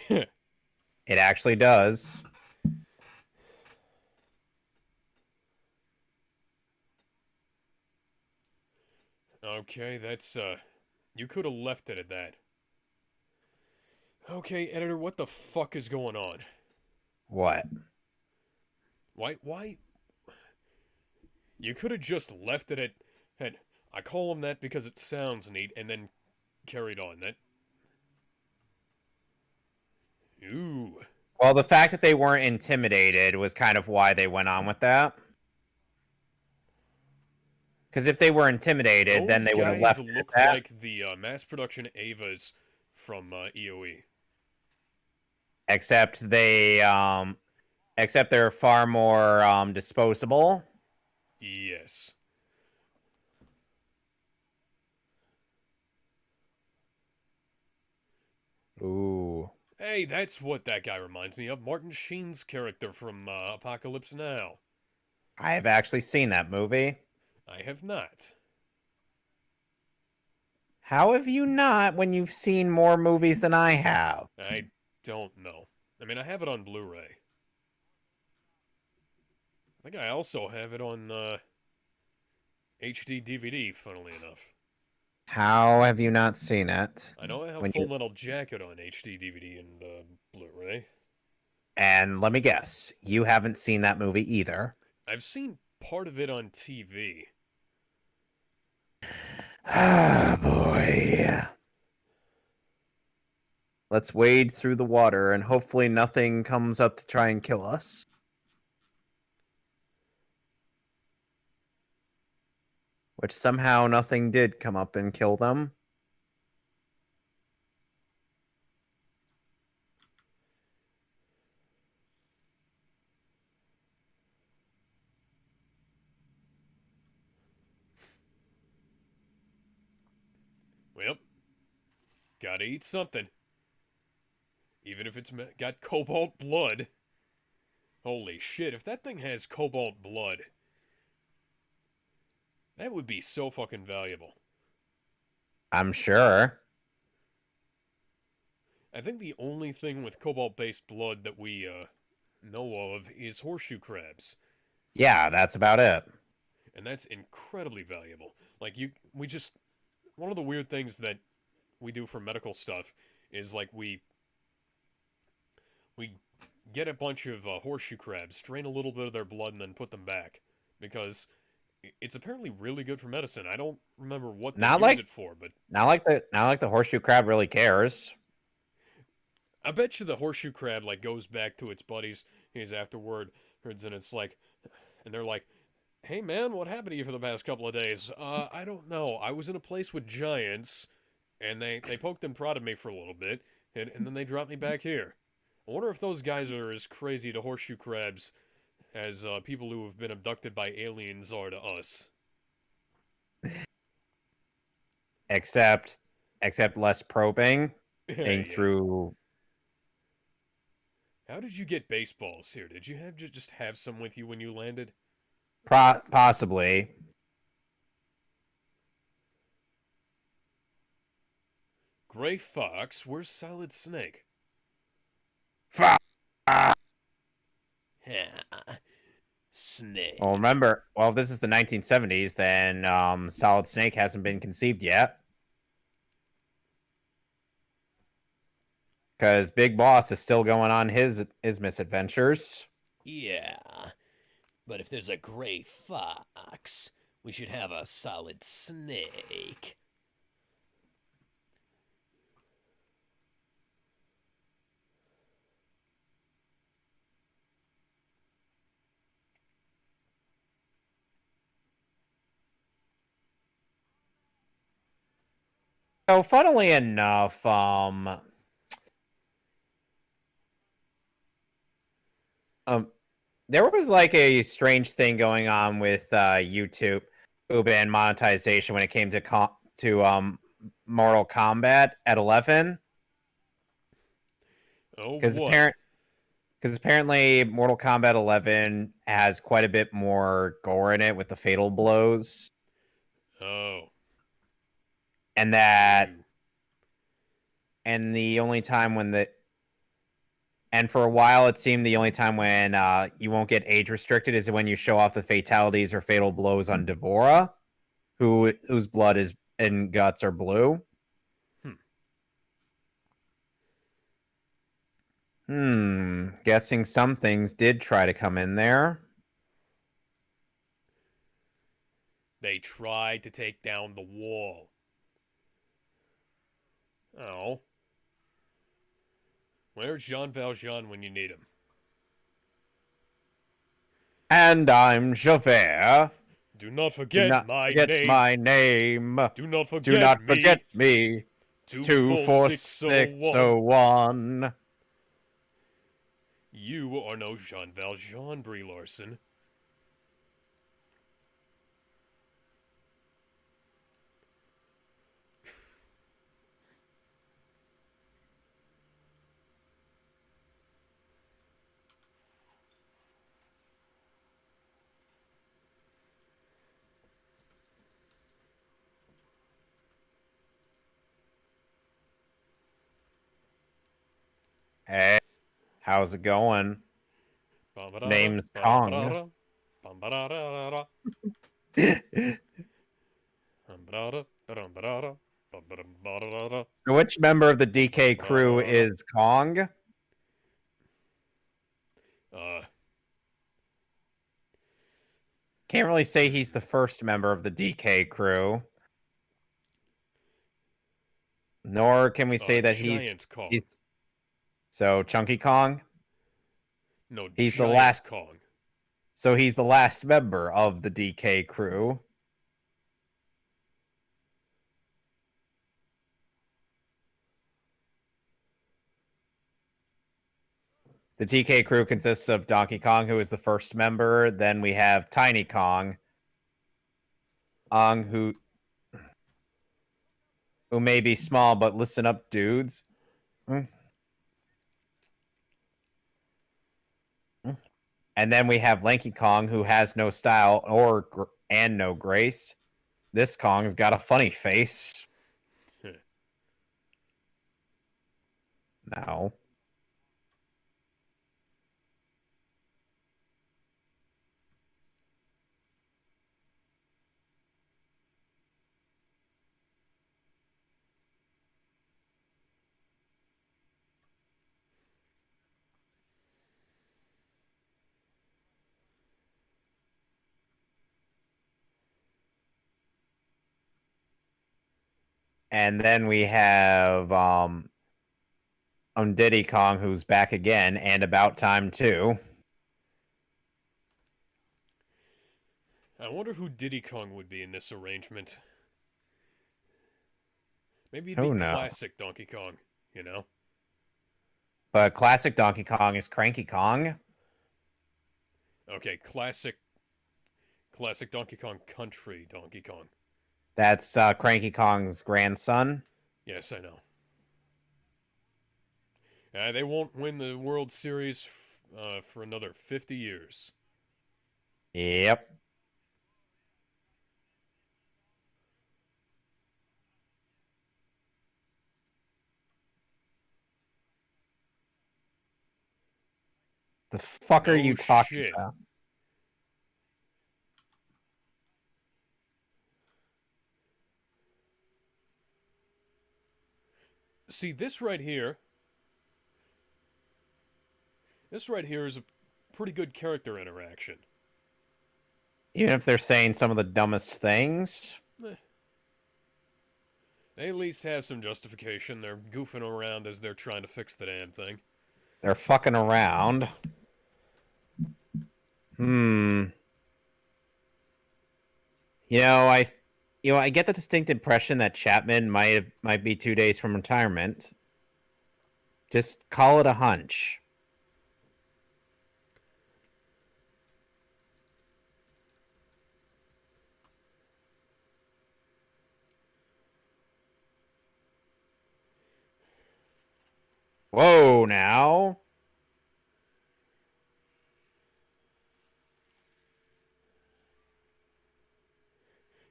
It actually does. Okay, that's, you could have left it at that. Okay, editor, what the fuck is going on? What? Why? You could have just left it at, I call him that because it sounds neat, and then carried on. Ooh. Well, the fact that they weren't intimidated was kind of why they went on with that. Because if they were intimidated, then Those they would have guys left it at look that. like the mass production Avas from EOE. Except except they're far more disposable. Yes. Ooh, Hey, that's what that guy reminds me of. Martin Sheen's character from Apocalypse Now. I have actually seen that movie. I have not. How have you not when you've seen more movies than I have? I don't know. I mean, I have it on Blu-ray. I think I also have it on HD DVD, funnily enough. How have you not seen it? I know I have When Full you Metal Jacket on HD DVD and Blu-ray. And let me guess, you haven't seen that movie either. I've seen part of it on TV. Ah, boy. Let's wade through the water and hopefully nothing comes up to try and kill us. Which somehow nothing did come up and kill them. Well, gotta eat something. Even if it's got cobalt blood. Holy shit, if that thing has cobalt blood, that would be so fucking valuable. I'm sure. I think the only thing with cobalt-based blood that we know of is horseshoe crabs. Yeah, that's about it. And that's incredibly valuable. Like, one of the weird things that we do for medical stuff is, like, we get a bunch of horseshoe crabs, drain a little bit of their blood, and then put them back. Because it's apparently really good for medicine. I don't remember what they Not use like it for, but not like the horseshoe crab really cares. I bet you the horseshoe crab like goes back to its buddies he's afterwards, and it's like, and they're like, "Hey man, what happened to you for the past couple of days?" I don't know. I was in a place with giants, and they poked and prodded me for a little bit, and then they dropped me back here. I wonder if those guys are as crazy to horseshoe crabs as people who have been abducted by aliens are to us. except less probing, being Yeah. through How did you get baseballs here? Did you have just have some with you when you landed? possibly. Gray Fox, where's Solid Snake? Fuck. Well, Snake. remember, well, if this is the 1970s, then Solid Snake hasn't been conceived yet. Because Big Boss is still going on his misadventures. Yeah, but if there's a Gray Fox, we should have a Solid Snake. So, funnily enough, um, there was like a strange thing going on with YouTube and monetization when it came to Mortal Kombat at 11. Oh, Because what? apparently Mortal Kombat 11 has quite a bit more gore in it with the fatal blows, Oh. and that Hmm. and the only time when the and for a while it seemed the only time when you won't get age restricted is when you show off the fatalities or fatal blows on Devora, whose blood is and guts are blue. Hmm. Guessing some things did try to come in there. They tried to take down the wall. Oh. Where's Jean Valjean when you need him? And I'm Javert. Do not Do forget not my forget name. my name. Do not Do forget not me. forget me. 24601. 24601. You are no Jean Valjean, Brie Larson. Hey, how's it going? Name's Kong. So which member of the DK crew is Kong? Uh, Can't really say he's the first member of the DK crew. Nor can we say that Giant Kong. so Chunky Kong. No, He's the Giant last. Kong. So he's the last member of the DK crew. The TK crew consists of Donkey Kong, who is the first member. Then we have Tiny Kong, who may be small, but listen up, dudes. And then we have Lanky Kong, who has no style and no grace. This Kong's got a funny face. No. And then we have Diddy Kong, who's back again, and about time too. I wonder who Diddy Kong would be in this arrangement. Maybe he'd be Who knows? classic Donkey Kong, you know? But classic Donkey Kong is Cranky Kong. Okay, classic Donkey Kong Country Donkey Kong. That's Cranky Kong's grandson. Yes, I know. They won't win the World Series for another 50 years. Yep. The fuck are No you talking shit. about? See, this right here is a pretty good character interaction. Even if they're saying some of the dumbest things. Eh, they at least have some justification. They're goofing around as they're trying to fix the damn thing. They're fucking around. Hmm. You know, I get the distinct impression that Chapman might be 2 days from retirement. Just call it a hunch. Whoa, now.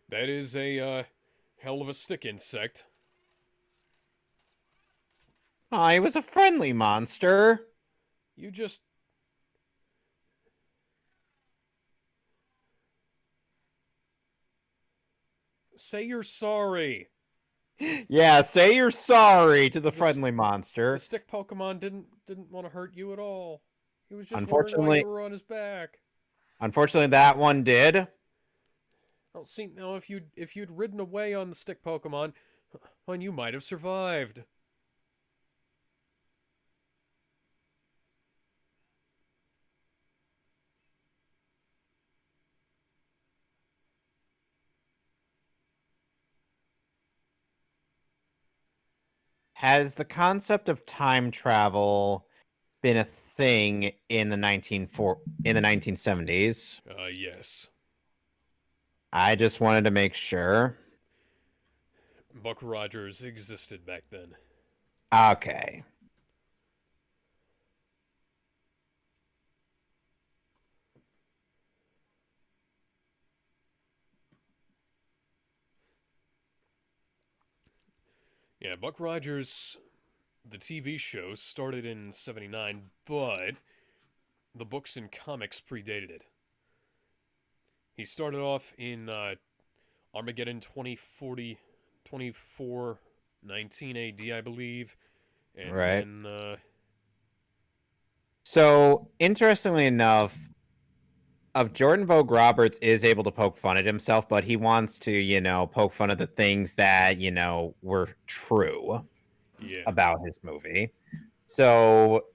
That is a hell of a stick insect. I was a friendly monster. You just say you're sorry. Yeah, say you're sorry to the This friendly the monster. stick Pokemon didn't want to hurt you at all. He was just wondering why you Unfortunately, were on his back. unfortunately, that one did. Oh, see now if you'd ridden away on the stick Pokemon, well, you might have survived. Has the concept of time travel been a thing in the 1970s? Yes. I just wanted to make sure. Buck Rogers existed back then. Okay. Yeah, Buck Rogers, the TV show, started in 79, but the books and comics predated it. He started off in Armageddon 2040, 2419 AD, I believe. And Right. then, So, interestingly enough, of Jordan Vogue Roberts is able to poke fun at himself, but he wants to, poke fun at the things that, were true yeah. about his movie. So,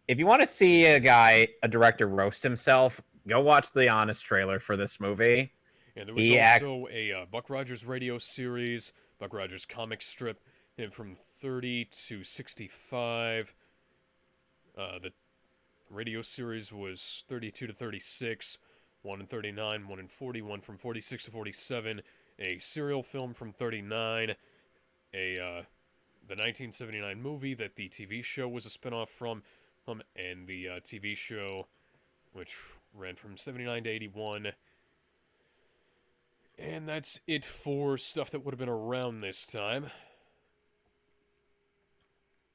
if you want to see a director roast himself, go watch the Honest trailer for this movie. And there was He act also a Buck Rogers radio series, Buck Rogers comic strip, him from 30 to 65. The radio series was 32 to 36, 1 in 39, 1 in 40, 1 from 46 to 47, a serial film from 39, the 1979 movie that the TV show was a spinoff from, and the TV show, which ran from 79 to 81. And that's it for stuff that would have been around this time.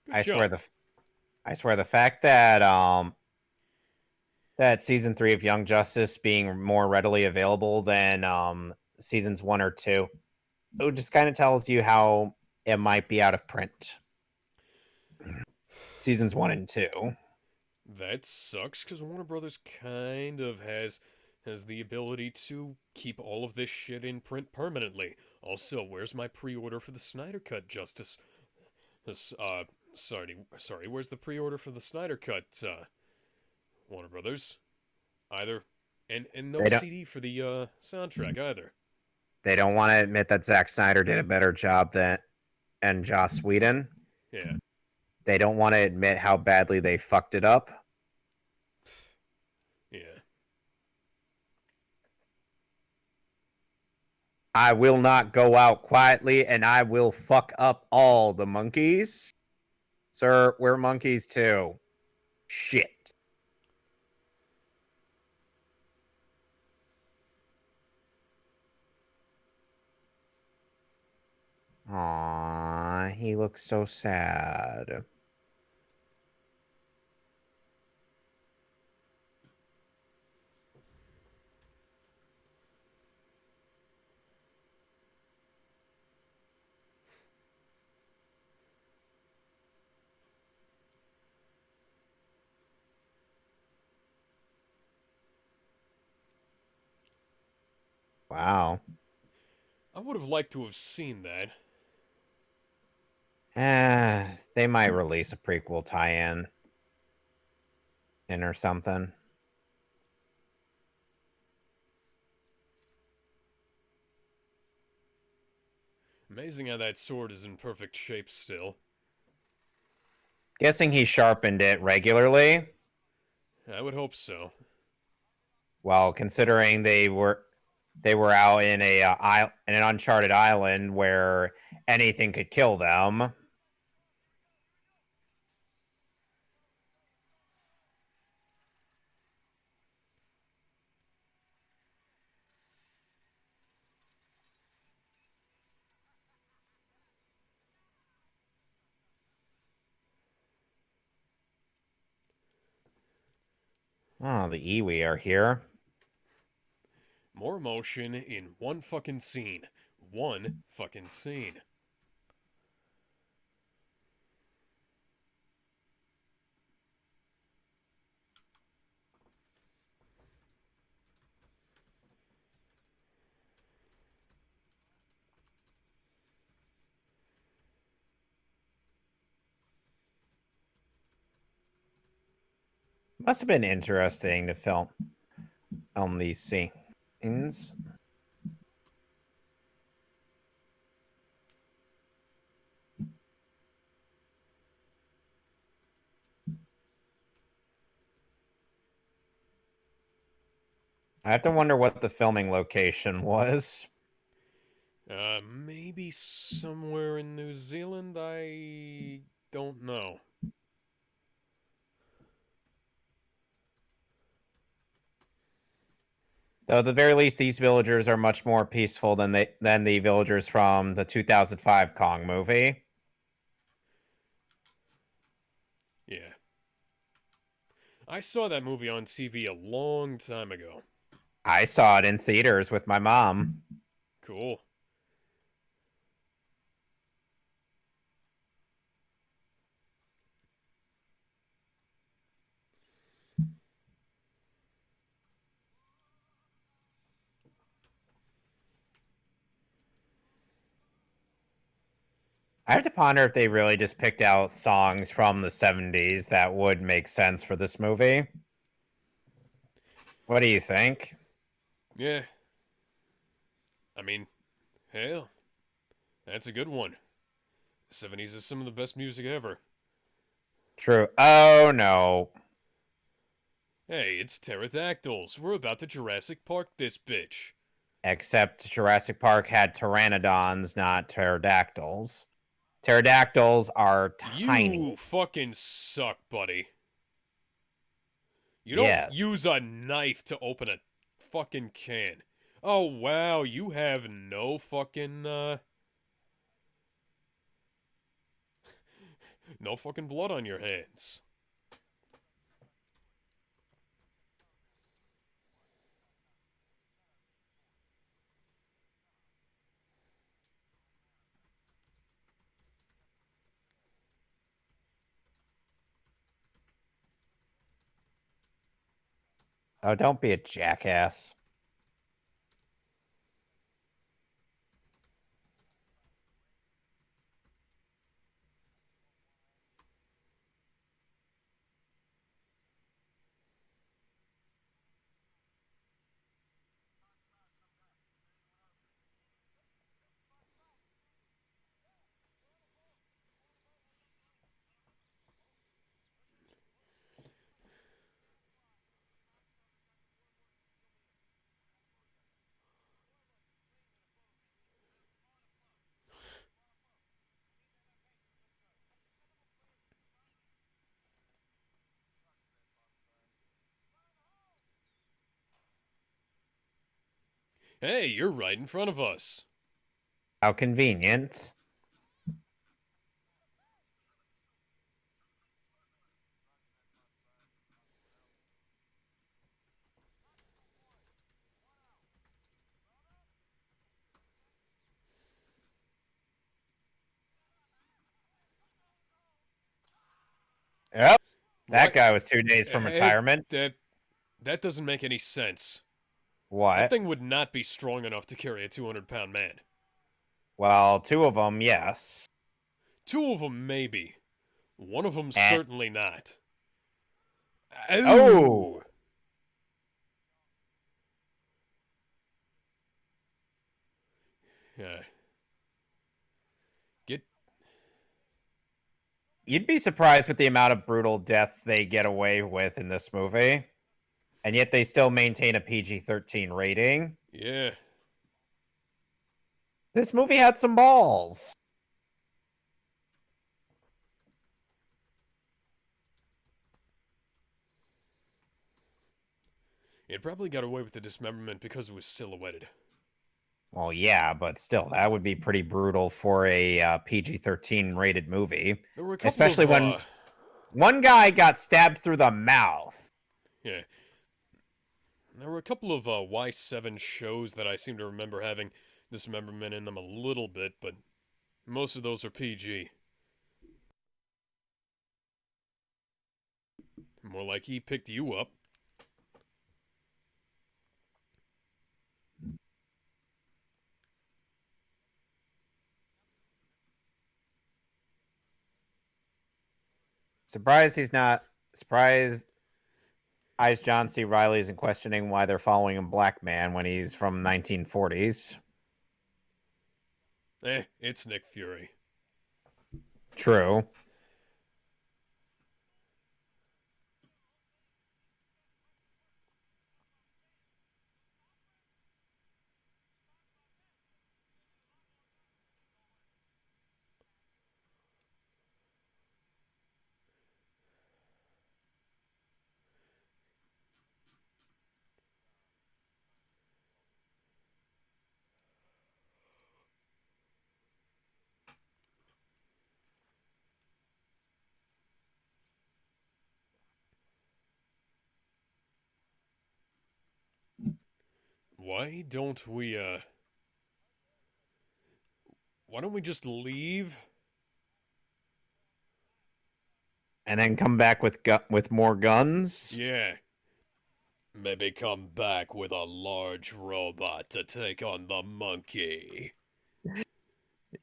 Good I swear job. the fact that that season 3 of Young Justice being more readily available than seasons 1 or 2, it just kind of tells you how it might be out of print. Seasons 1 and 2. That sucks because Warner Brothers kind of has the ability to keep all of this shit in print permanently. Also, where's my pre-order for the Snyder Cut, Justice? Sorry, where's the pre-order for the Snyder Cut, Warner Brothers? Either, and no They don't CD for the soundtrack either. they don't want to admit that Zack Snyder did a better job than and Joss Whedon. Yeah, They don't want to admit how badly they fucked it up. yeah. I will not go out quietly, and I will fuck up all the monkeys. Sir, we're monkeys too. Shit. Aww, he looks so sad. Wow. I would have liked to have seen that. They might release a prequel tie-in or something. Amazing how that sword is in perfect shape still. Guessing he sharpened it regularly. I would hope so. Well, considering they were out in in an uncharted island where anything could kill them. Oh, the Iwi are here. More emotion in one fucking scene. One fucking scene. Must have been interesting to film these scenes. I have to wonder what the filming location was. Maybe somewhere in New Zealand? I don't know. Though at the very least, these villagers are much more peaceful than the villagers from the 2005 Kong movie. Yeah. I saw that movie on TV a long time ago. I saw it in theaters with my mom. Cool. I have to ponder if they really just picked out songs from the 70s that would make sense for this movie. What do you think? Yeah. I mean, hell, that's a good one. The 70s is some of the best music ever. True. Oh no. Hey, it's pterodactyls. We're about to Jurassic Park this bitch. Except Jurassic Park had pteranodons, not pterodactyls. Pterodactyls are You tiny. fucking suck, buddy. You don't Yeah. use a knife to open a fucking can. Oh, wow, you have no fucking, no fucking blood on your hands. Oh, don't be a jackass. Hey, you're right in front of us. How convenient. Yep. That What? guy was 2 days from Hey, retirement. that doesn't make any sense. That What? thing would not be strong enough to carry a 200-pound man. Well, two of them, yes. Two of them, maybe. One of them, And certainly not. oh, Ooh! Yeah. Get. you'd be surprised with the amount of brutal deaths they get away with in this movie, and yet they still maintain a PG-13 rating. Yeah. This movie had some balls. It probably got away with the dismemberment because it was silhouetted. Well, yeah, but still, that would be pretty brutal for a PG-13 rated movie, There were a couple especially of, when one guy got stabbed through the mouth. yeah. There were a couple of Y7 shows that I seem to remember having dismemberment in them a little bit, but most of those are PG. More like he picked you up. Surprised he's not. Surprised Eyes John C. Riley isn't questioning why they're following a black man when he's from 1940s. It's Nick Fury. True. Why don't we, why don't we just leave? And then come back with more guns. Yeah. Maybe come back with a large robot to take on the monkey.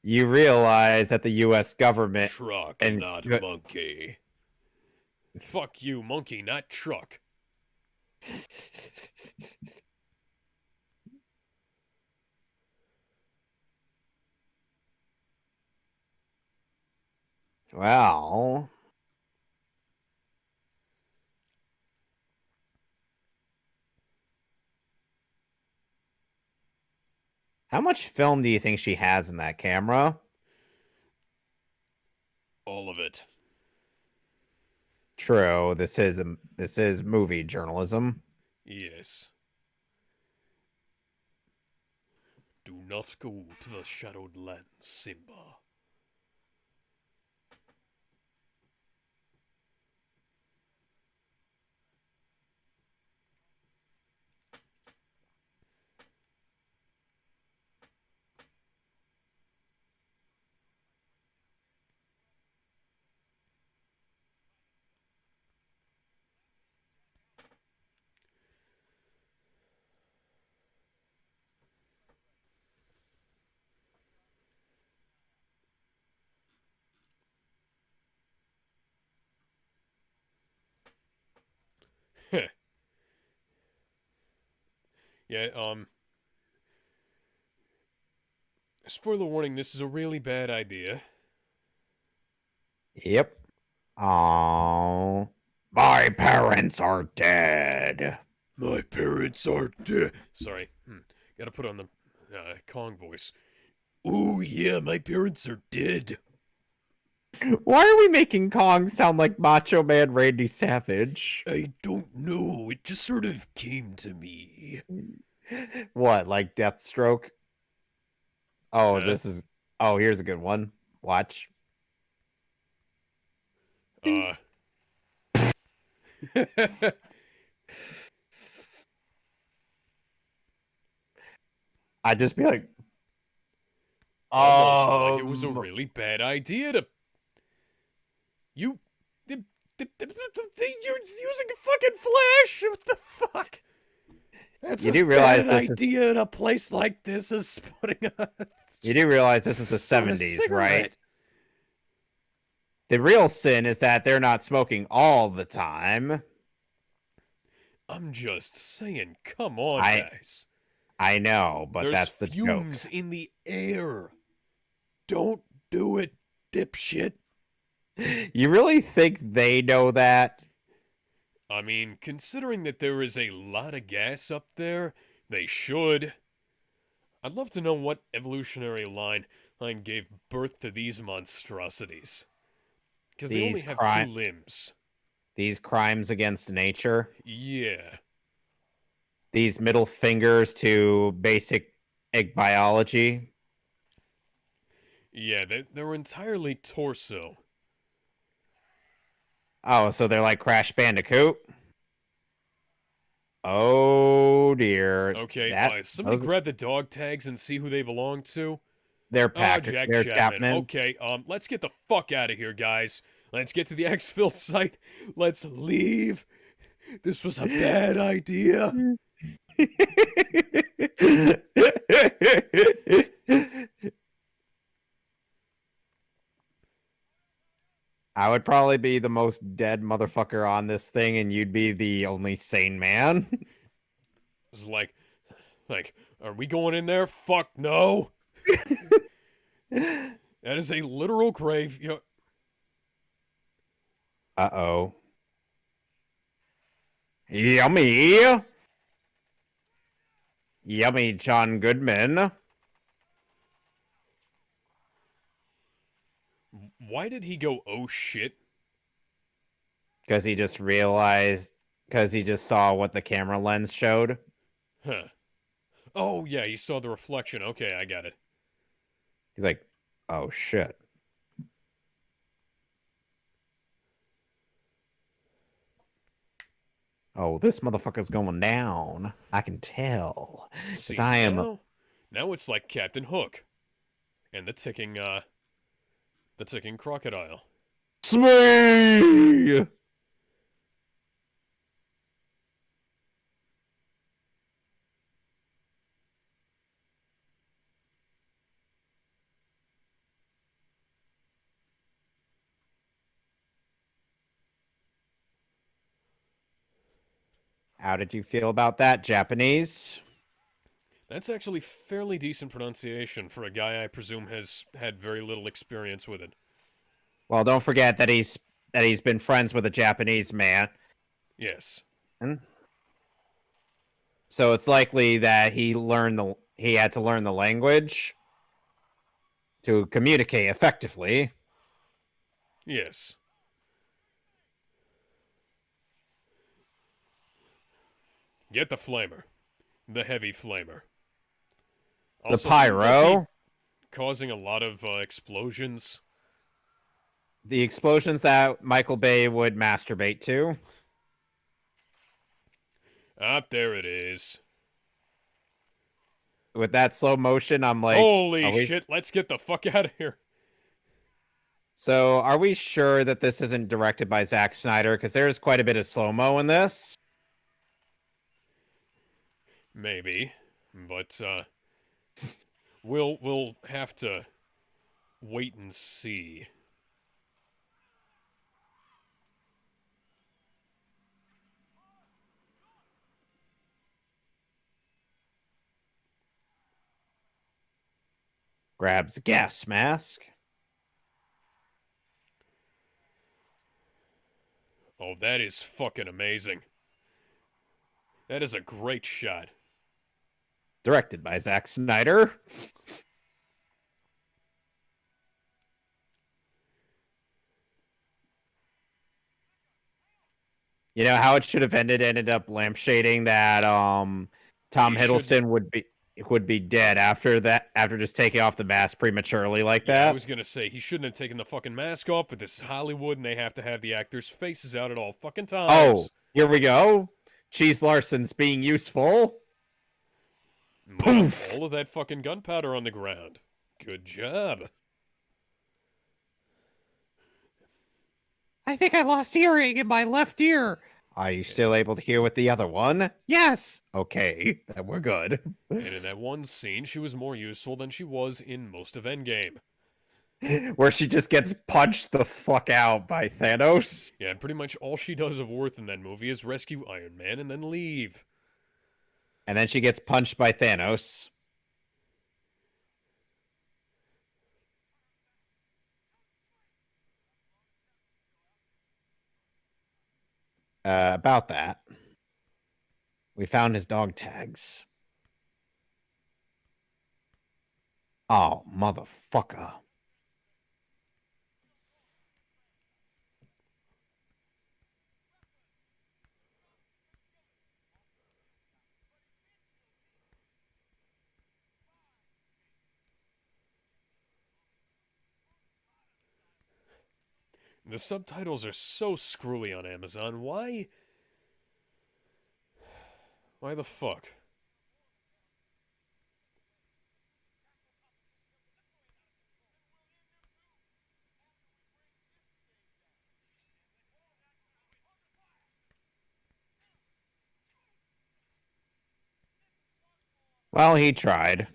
You realize that the U.S. government Truck, and not monkey. Fuck you, monkey, not truck. well, how much film do you think she has in that camera? All of it. True. This is movie journalism. Yes. Do not go to the shadowed land, Simba. Yeah, spoiler warning, this is a really bad idea. Yep. Oh, my parents are dead. My parents are dead. Sorry. Gotta put on the Kong voice. Oh, yeah, my parents are dead. Why are we making Kong sound like Macho Man Randy Savage? I don't know. It just sort of came to me. What, like Deathstroke? Oh, Huh? this is. Oh, here's a good one. Watch. Ding. Uh. I'd just be like, Almost like it was a um, really bad idea to. You. You're using a fucking flash! What the fuck? That's you as do bad realize an this is idea in a place like this as putting a. you do realize this is the Smoking a 70s, right? cigarette. The real sin is that they're not smoking all the time. I'm just saying, come on, I guys. I know, but There's that's the joke. fumes in the air. Don't do it, dipshit. You really think they know that? I mean, considering that there is a lot of gas up there, they should. I'd love to know what evolutionary line gave birth to these monstrosities. Because they only These have two crime limbs. these crimes against nature, Yeah. these middle fingers to basic egg biology. Yeah, they're entirely torso. Oh, so they're like Crash Bandicoot? Oh dear. Okay, somebody Those grab the dog tags and see who they belong to. they're Oh, pack Jack they're Chapman. Chapman. Okay, let's get the fuck out of here, guys. Let's get to the exfil site. Let's leave. This was a bad idea. I would probably be the most dead motherfucker on this thing, and you'd be the only sane man. It's like, are we going in there? Fuck no. That is a literal grave. Uh-oh. Yummy. Yummy, John Goodman. Why did he go, oh shit? Because he just realized, because he just saw what the camera lens showed. Huh. Oh, yeah, he saw the reflection. Okay, I got it. He's like, oh shit. Oh, this motherfucker's going down. I can tell. See, Because I am. now it's like Captain Hook and the ticking crocodile. Smee! How did you feel about that, Japanese? That's actually fairly decent pronunciation for a guy I presume has had very little experience with it. Well, don't forget that he's been friends with a Japanese man. Yes. So it's likely that he had to learn the language to communicate effectively. Yes. Get the flamer. The heavy flamer. Also, The wouldn't that be pyro, causing a lot of explosions? the explosions that Michael Bay would masturbate to. Ah, there it is. With that slow motion, I'm like, Holy are we? shit, let's get the fuck out of here. So, are we sure that this isn't directed by Zack Snyder? Because there's quite a bit of slow mo in this. Maybe. But, we'll have to wait and see. Grabs a gas mask. Oh, that is fucking amazing. That is a great shot. Directed by Zack Snyder. You know how it should have ended up lampshading that Tom He should. Hiddleston would be dead after that, after just taking off the mask prematurely like Yeah, I that. was gonna say he shouldn't have taken the fucking mask off, but this is Hollywood and they have to have the actors' faces out at all fucking Oh, times. here we go. Cheese Larson's being useful. Well, Poof. all of that fucking gunpowder on the ground. Good job. I think I lost hearing in my left ear. Are you still able to hear with the other one? Yes. Okay, then we're good. And in that one scene, she was more useful than she was in most of Endgame. Where she just gets punched the fuck out by Thanos. Yeah, and pretty much all she does of worth in that movie is rescue Iron Man and then leave. And then she gets punched by Thanos. About that. We found his dog tags. Oh, motherfucker. The subtitles are so screwy on Amazon. Why? Why the fuck? Well, he tried.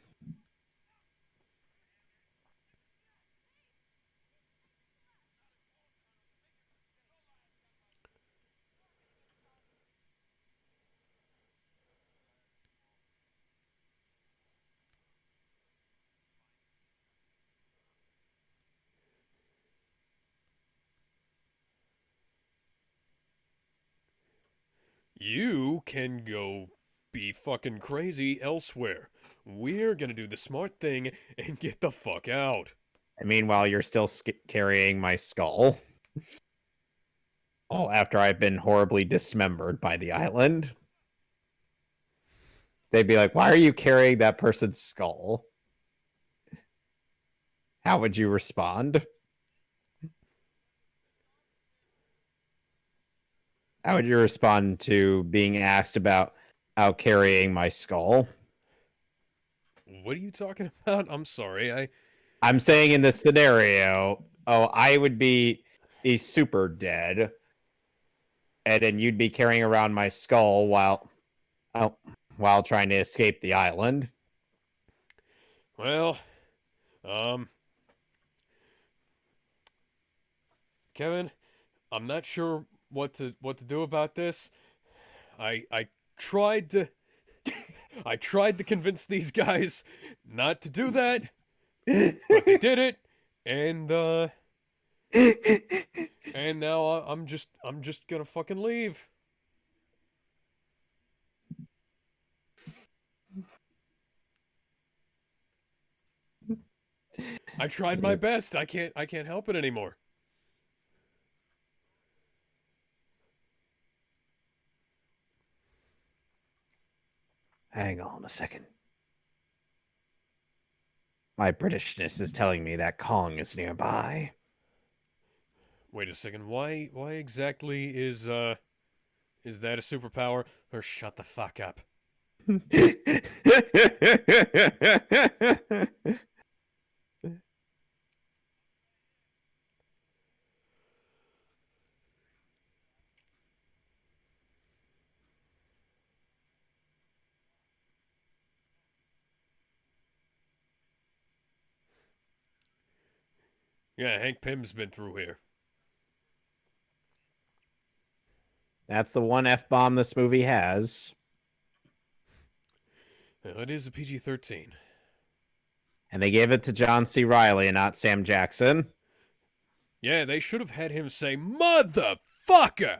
You can go be fucking crazy elsewhere. We're gonna do the smart thing and get the fuck out. And meanwhile, you're still carrying my skull. All after I've been horribly dismembered by the island. They'd be like, why are you carrying that person's skull? How would you respond? How would you respond to being asked about out carrying my skull? What are you talking about? I'm sorry. I'm saying in this scenario, oh, I would be super dead, and then you'd be carrying around my skull while trying to escape the island. Well, Kevin, I'm not sure what to do about this. I tried to I tried to convince these guys not to do that, but they did it, and now I'm just gonna fucking leave. I tried my best. I can't help it anymore. Hang on a second. My Britishness is telling me that Kong is nearby. Wait a second. Why exactly is that a superpower? Or shut the fuck up. Yeah, Hank Pym's been through here. That's the one F-bomb this movie has. Well, it is a PG-13. And they gave it to John C. Reilly and not Sam Jackson. Yeah, they should have had him say, "Motherfucker!"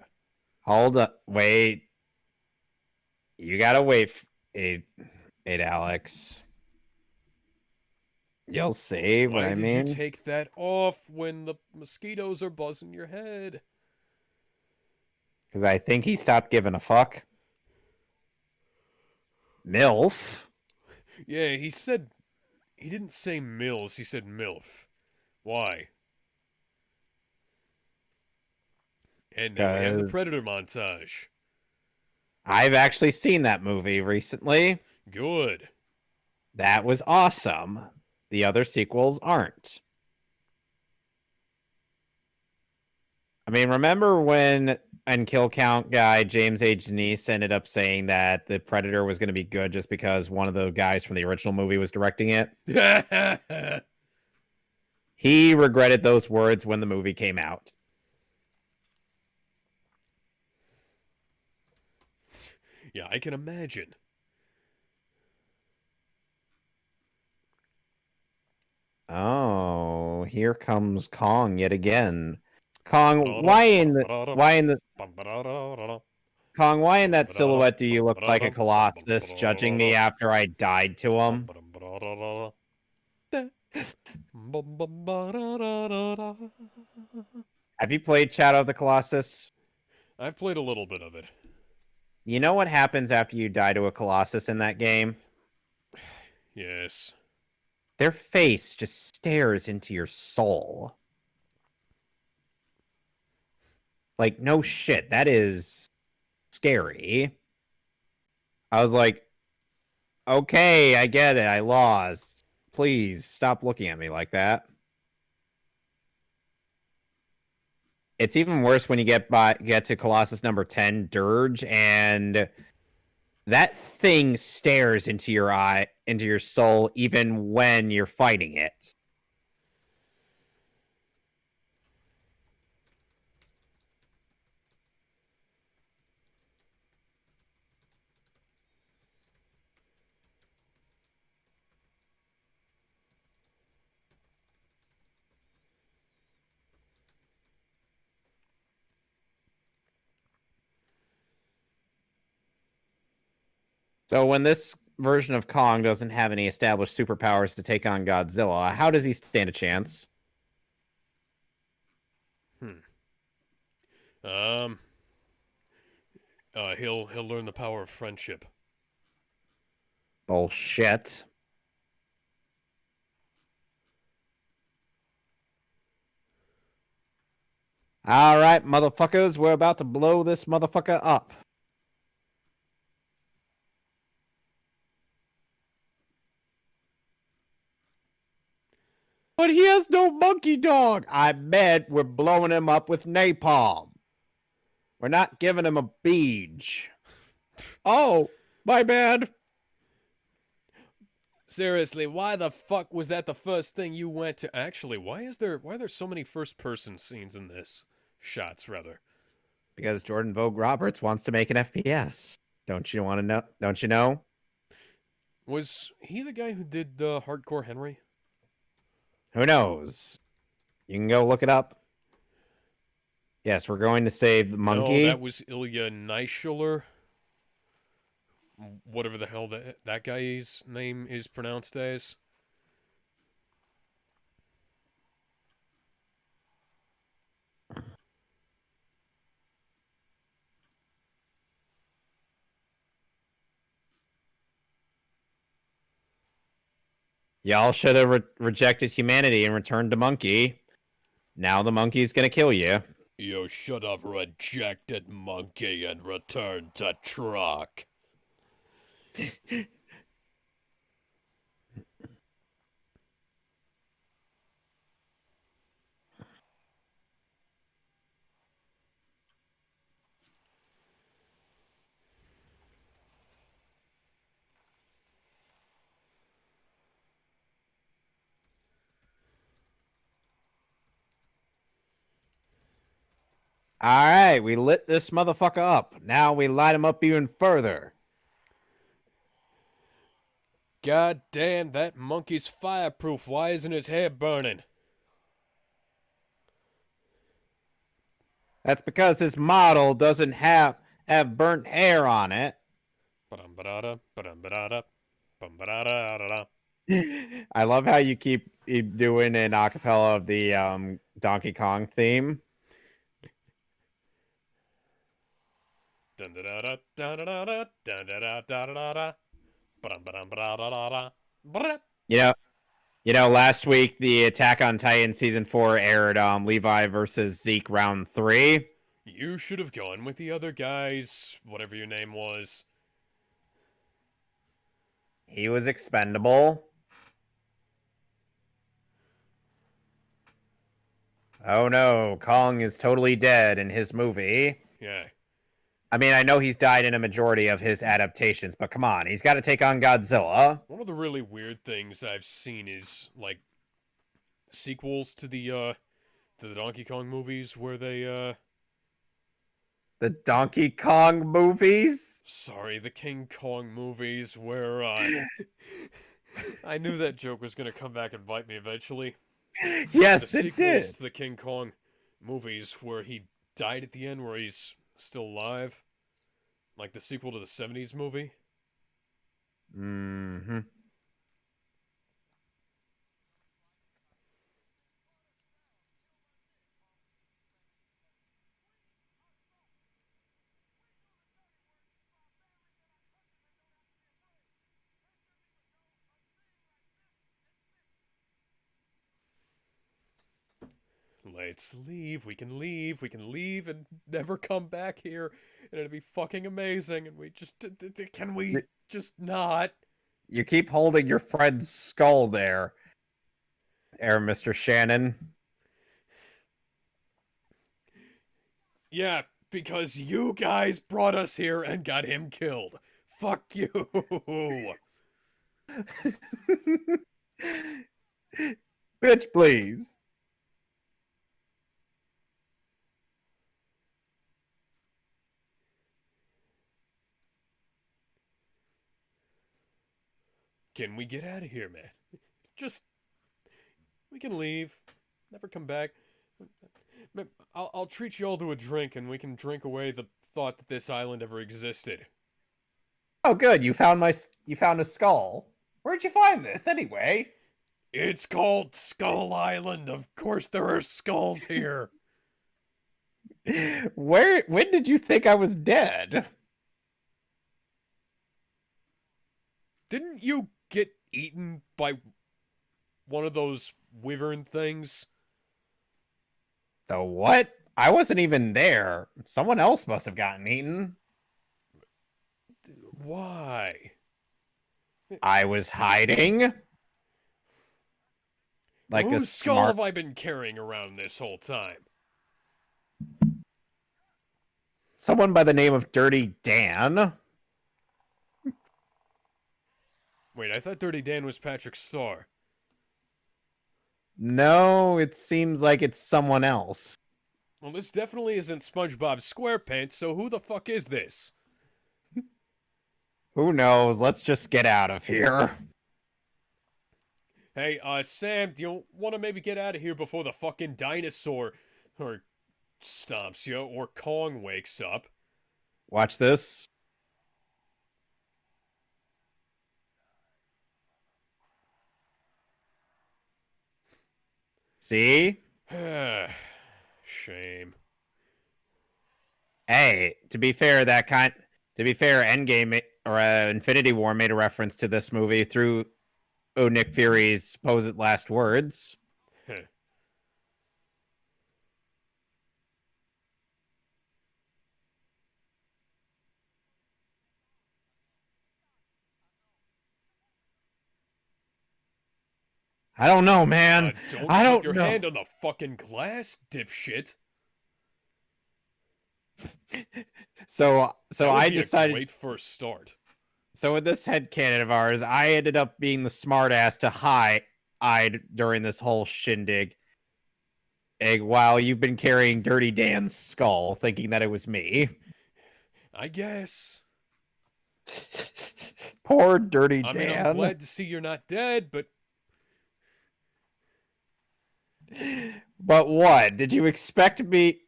Hold up. Wait. You gotta wait. Wait, Alex. You'll see what I mean. Why did you take that off when the mosquitoes are buzzing your head? Because I think he stopped giving a fuck. MILF? Yeah, he didn't say Mills, he said MILF. Why? And then we have the Because Predator montage. I've actually seen that movie recently. Good. That was awesome. The other sequels aren't. I mean, remember when Kill Count guy James A. Denise ended up saying that the Predator was going to be good just because one of the guys from the original movie was directing it? He regretted those words when the movie came out. Yeah, I can imagine. Oh, here comes Kong yet again. Kong, why in that silhouette do you look like a colossus judging me after I died to him? Have you played Shadow of the Colossus? I've played a little bit of it. You know what happens after you die to a colossus in that game? Yes. Their face just stares into your soul. Like, no shit, that is scary. I was like, okay, I get it, I lost. Please stop looking at me like that. It's even worse when you get to Colossus number 10, Dirge, and that thing stares into your into your soul, even when you're fighting it. So when this version of Kong doesn't have any established superpowers to take on Godzilla, how does he stand a chance? Um. He'll learn the power of friendship. Bullshit. All right, motherfuckers, we're about to blow this motherfucker up. But he has no monkey dog. I bet we're blowing him up with napalm. We're not giving him a beach. Oh, my bad. Seriously, why the fuck was that the first thing you went to? Actually, why are there so many first person scenes in this? Shots rather. Because Jordan Vogue Roberts wants to make an FPS. Don't you want to know? Don't you know? Was he the guy who did the Hardcore Henry? Who knows? You can go look it up. Yes, we're going to save the monkey. No, that was Ilya Neischuler. Whatever the hell that guy's name is pronounced as. Y'all should have rejected humanity and returned to monkey. Now the monkey's gonna kill you. You should have rejected monkey and returned to truck. All right, we lit this motherfucker up. Now we light him up even further. God damn, that monkey's fireproof. Why isn't his hair burning? That's because his model doesn't have burnt hair on it. I love how you keep doing an acapella of the Donkey Kong theme. You know, last week the Attack on Titan season 4 aired. Levi versus Zeke round 3. You should have gone with the other guys, whatever your name was. He was expendable. Oh no, Kong is totally dead in his movie. Yeah. I mean, I know he's died in a majority of his adaptations, but come on, he's got to take on Godzilla. One of the really weird things I've seen is like sequels to the Donkey Kong movies where they The Donkey Kong movies? sorry, the King Kong movies where I knew that joke was gonna come back and bite me eventually. Yes, The it did. sequels to the King Kong movies where he died at the end where he's still alive. Like the sequel to the 70s movie. Mm-hmm. Let's leave. We can leave. We can leave and never come back here. And it'd be fucking amazing. And we just. Can we just not? You keep holding your friend's skull there, Mr. Shannon. Yeah, because you guys brought us here and got him killed. Fuck you. Bitch, please. Can we get out of here, man? Just. We can leave. Never come back. I'll treat you all to a drink and we can drink away the thought that this island ever existed. Oh, good. You found a skull. Where'd you find this anyway? It's called Skull Island. Of course there are skulls here. When did you think I was dead? Didn't you get eaten by one of those wyvern things? The what? I wasn't even there. Someone else must have gotten eaten. Why? I was hiding. Like a Whose skull smart. have I been carrying around this whole time? Someone by the name of Dirty Dan. Wait, I thought Dirty Dan was Patrick Star. No, it seems like it's someone else. Well, this definitely isn't SpongeBob SquarePants, so who the fuck is this? Who knows? Let's just get out of here. Hey, Sam, do you want to maybe get out of here before the fucking dinosaur or stomps you or Kong wakes up? Watch this. See? Shame. Hey, to be fair, Endgame or Infinity War made a reference to this movie through Nick Fury's supposed last words. I don't know, man. Don't I put don't your know. hand on the fucking glass, dipshit. So That would I be a decided. great first start. So in this headcanon of ours, I ended up being the smartass to hide during this whole shindig. While you've been carrying Dirty Dan's skull, thinking that it was me. I guess. Poor Dirty I Dan. mean, I'm glad to see you're not dead, but But what? Did you expect me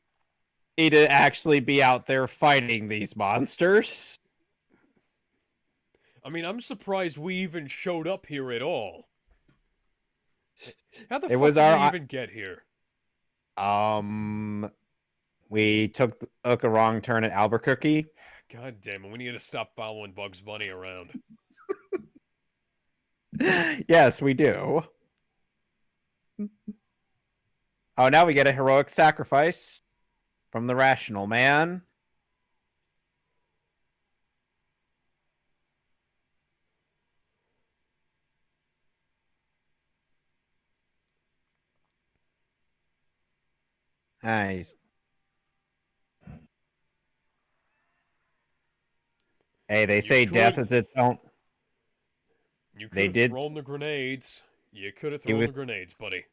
to actually be out there fighting these monsters? I mean, I'm surprised we even showed up here at all. How the It fuck was did we our even get here? We took a wrong turn at Albuquerque. God damn it, we need to stop following Bugs Bunny around. Yes, we do. Oh, now we get a heroic sacrifice from the rational man. Nice. Hey, they You say could death have. is its own. You could They have did. thrown the grenades. You could have He thrown was the grenades, buddy.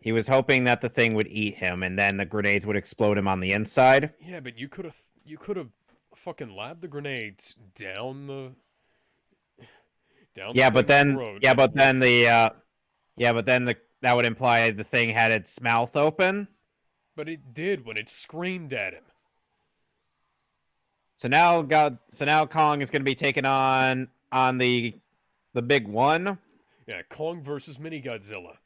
he was hoping that the thing would eat him, and then the grenades would explode him on the inside. Yeah, but you could have. You could have fucking lobbed the grenades down the Yeah, but thing's then throat. yeah, It but would have. then the yeah, but then the that would imply the thing had its mouth open. But it did when it screamed at him. So now Kong is going to be taken on the big one. Yeah, Kong versus Mini Godzilla.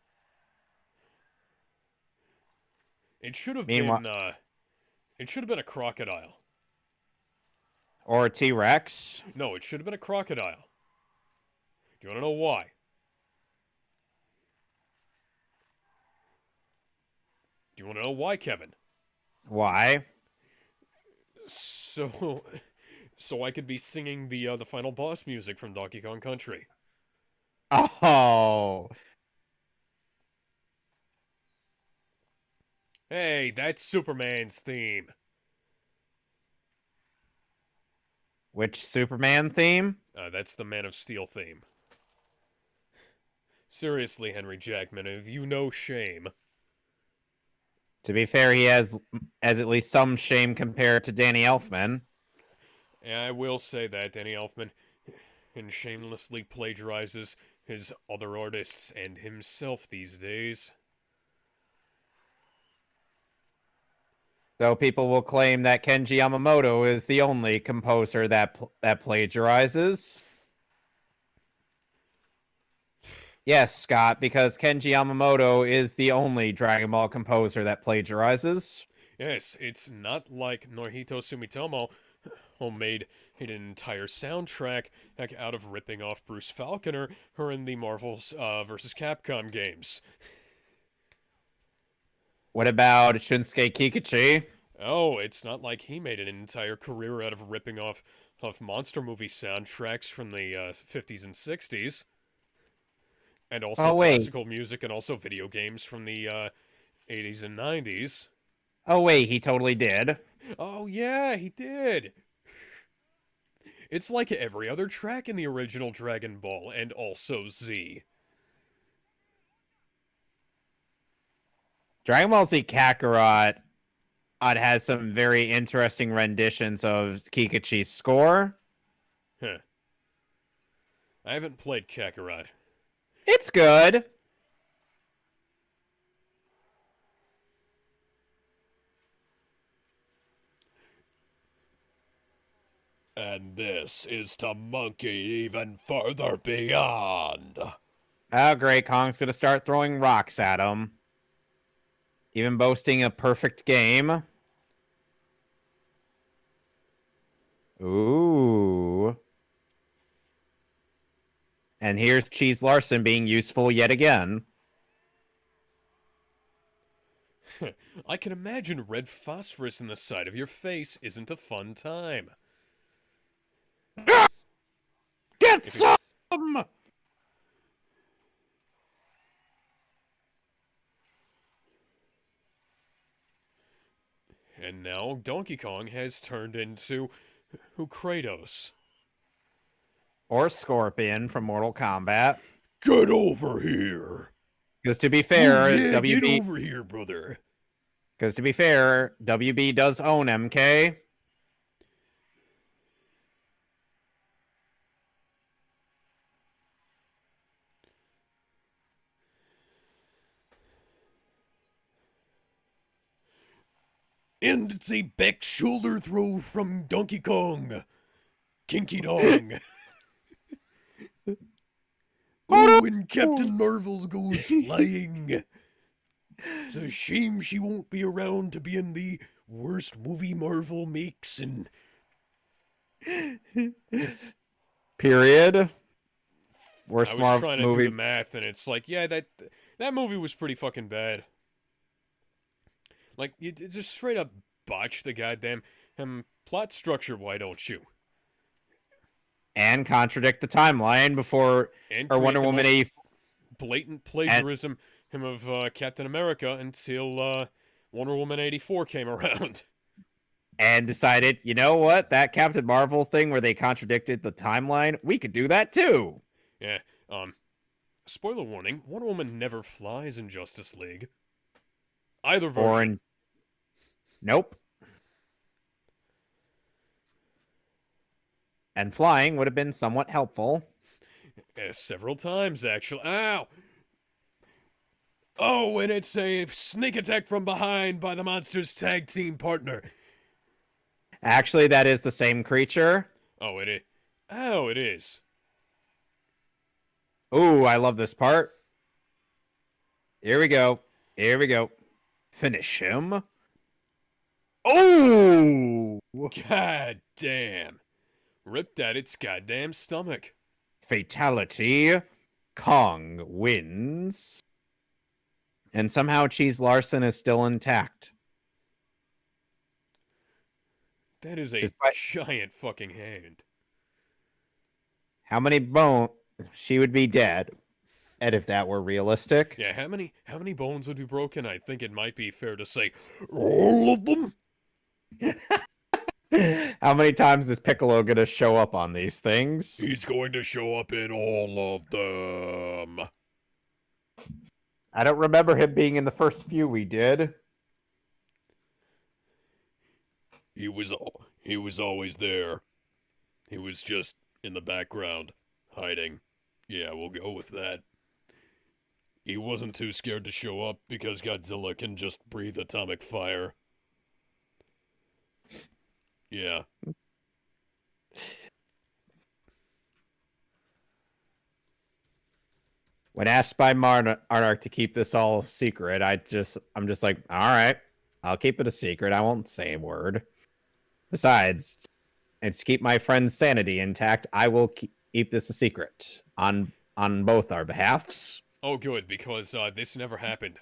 It should have Meanwhile, been. It should have been a crocodile. or T-Rex. No, it should have been a crocodile. Do you want to know why? Do you want to know why, Kevin? Why? So, so I could be singing the final boss music from Donkey Kong Country. Oh, Hey, that's Superman's theme. which Superman theme? That's the Man of Steel theme. Seriously, Henry Jackman, have you no shame? To be fair, he has at least some shame compared to Danny Elfman. Yeah, I will say that Danny Elfman and shamelessly plagiarizes his other artists and himself these days. Though people will claim that Kenji Yamamoto is the only composer that plagiarizes. Yes, Scott, because Kenji Yamamoto is the only Dragon Ball composer that plagiarizes. Yes, it's not like Norihito Sumitomo, who made an entire soundtrack out of ripping off Bruce Falconer or in the Marvel's vs. Capcom games. What about Shunsuke Kikuchi? Oh, it's not like he made an entire career out of ripping off monster movie soundtracks from the 50s and 60s. And also Oh, wait. classical music and also video games from the 80s and 90s. Oh, wait, he totally did. Oh, yeah, he did. It's like every other track in the original Dragon Ball and also Z. Dragon Ball Z Kakarot has some very interesting renditions of Kikuchi's score. Huh. I haven't played Kakarot. It's good. And this is to monkey even further beyond. Oh, great. Kong's going to start throwing rocks at him. Even boasting a perfect game. Ooh. And here's Cheese Larson being useful yet again. I can imagine red phosphorus in the side of your face isn't a fun time. Get some! And now Donkey Kong has turned into Kratos. Or Scorpion from Mortal Kombat. Get over here! Because to be fair, Get over here, brother. Because to be fair, WB does own MK. And it's a back shoulder throw from Donkey Kong. Kinky Dong. Oh, and Captain Marvel goes flying. It's a shame she won't be around to be in the worst movie Marvel makes and Period. I Worst was trying to do the movie. math, and it's like, yeah, that movie was pretty fucking bad. Like, you just straight up botch the goddamn plot structure. Why don't you? And contradict the timeline before And or create Wonder the Woman most 80 blatant and plagiarism of Captain America until Wonder Woman 84 came around. and decided, you know what, that Captain Marvel thing where they contradicted the timeline, we could do that too. Yeah. Spoiler warning: Wonder Woman never flies in Justice League. Either Or version. in nope. And flying would have been somewhat helpful. Several times, actually. Ow! Oh, and it's a sneak attack from behind by the monster's tag team partner. Actually, that is the same creature. Oh, it is. Oh, it is. Ooh, I love this part. Here we go. Here we go. Finish him. Oh! God damn. Ripped at its goddamn stomach. Fatality. Kong wins. And somehow Cheese Larson is still intact. That is a Despite giant fucking hand. how many bones she would be dead. And if that were realistic. Yeah, how many bones would be broken? I think it might be fair to say all of them. How many times is Piccolo gonna show up on these things? He's going to show up in all of them. I don't remember him being in the first few we did. He was always there. He was just in the background, hiding. Yeah, we'll go with that. He wasn't too scared to show up because Godzilla can just breathe atomic fire. Yeah. When asked by Arnark to keep this all secret, I'm just like, all right, I'll keep it a secret. I won't say a word. Besides, and to keep my friend's sanity intact, I will keep this a secret on both our behalfs. Oh, good, because this never happened.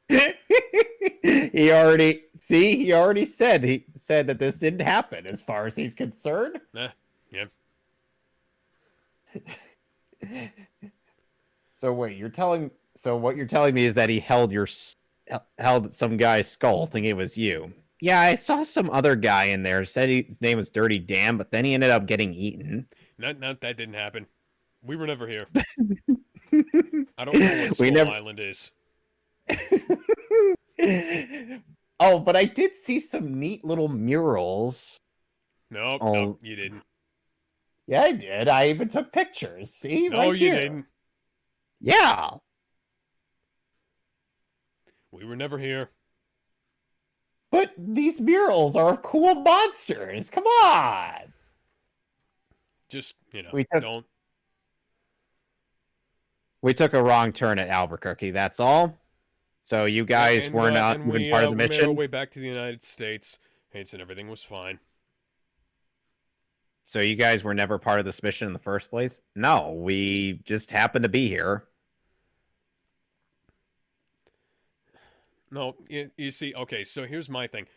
He already said that this didn't happen as far as he's concerned. Nah, yeah. So what you're telling me is that he held some guy's skull thinking it was you. Yeah, I saw some other guy in there said his name was Dirty Dan, but then he ended up getting eaten. No, that didn't happen. We were never here. I don't know what Skull Island is. Oh, but I did see some neat little murals. Nope, Oh. nope, you didn't. Yeah, I did. I even took pictures. See, no, right you here. didn't. Yeah. We were never here. But these murals are of cool monsters. Come on. Just, don't. We took a wrong turn at Albuquerque, that's all. So you guys were not even part of the mission? We made our way back to the United States, and everything was fine. So you guys were never part of this mission in the first place? No, we just happened to be here. No, you see, okay, so here's my thing.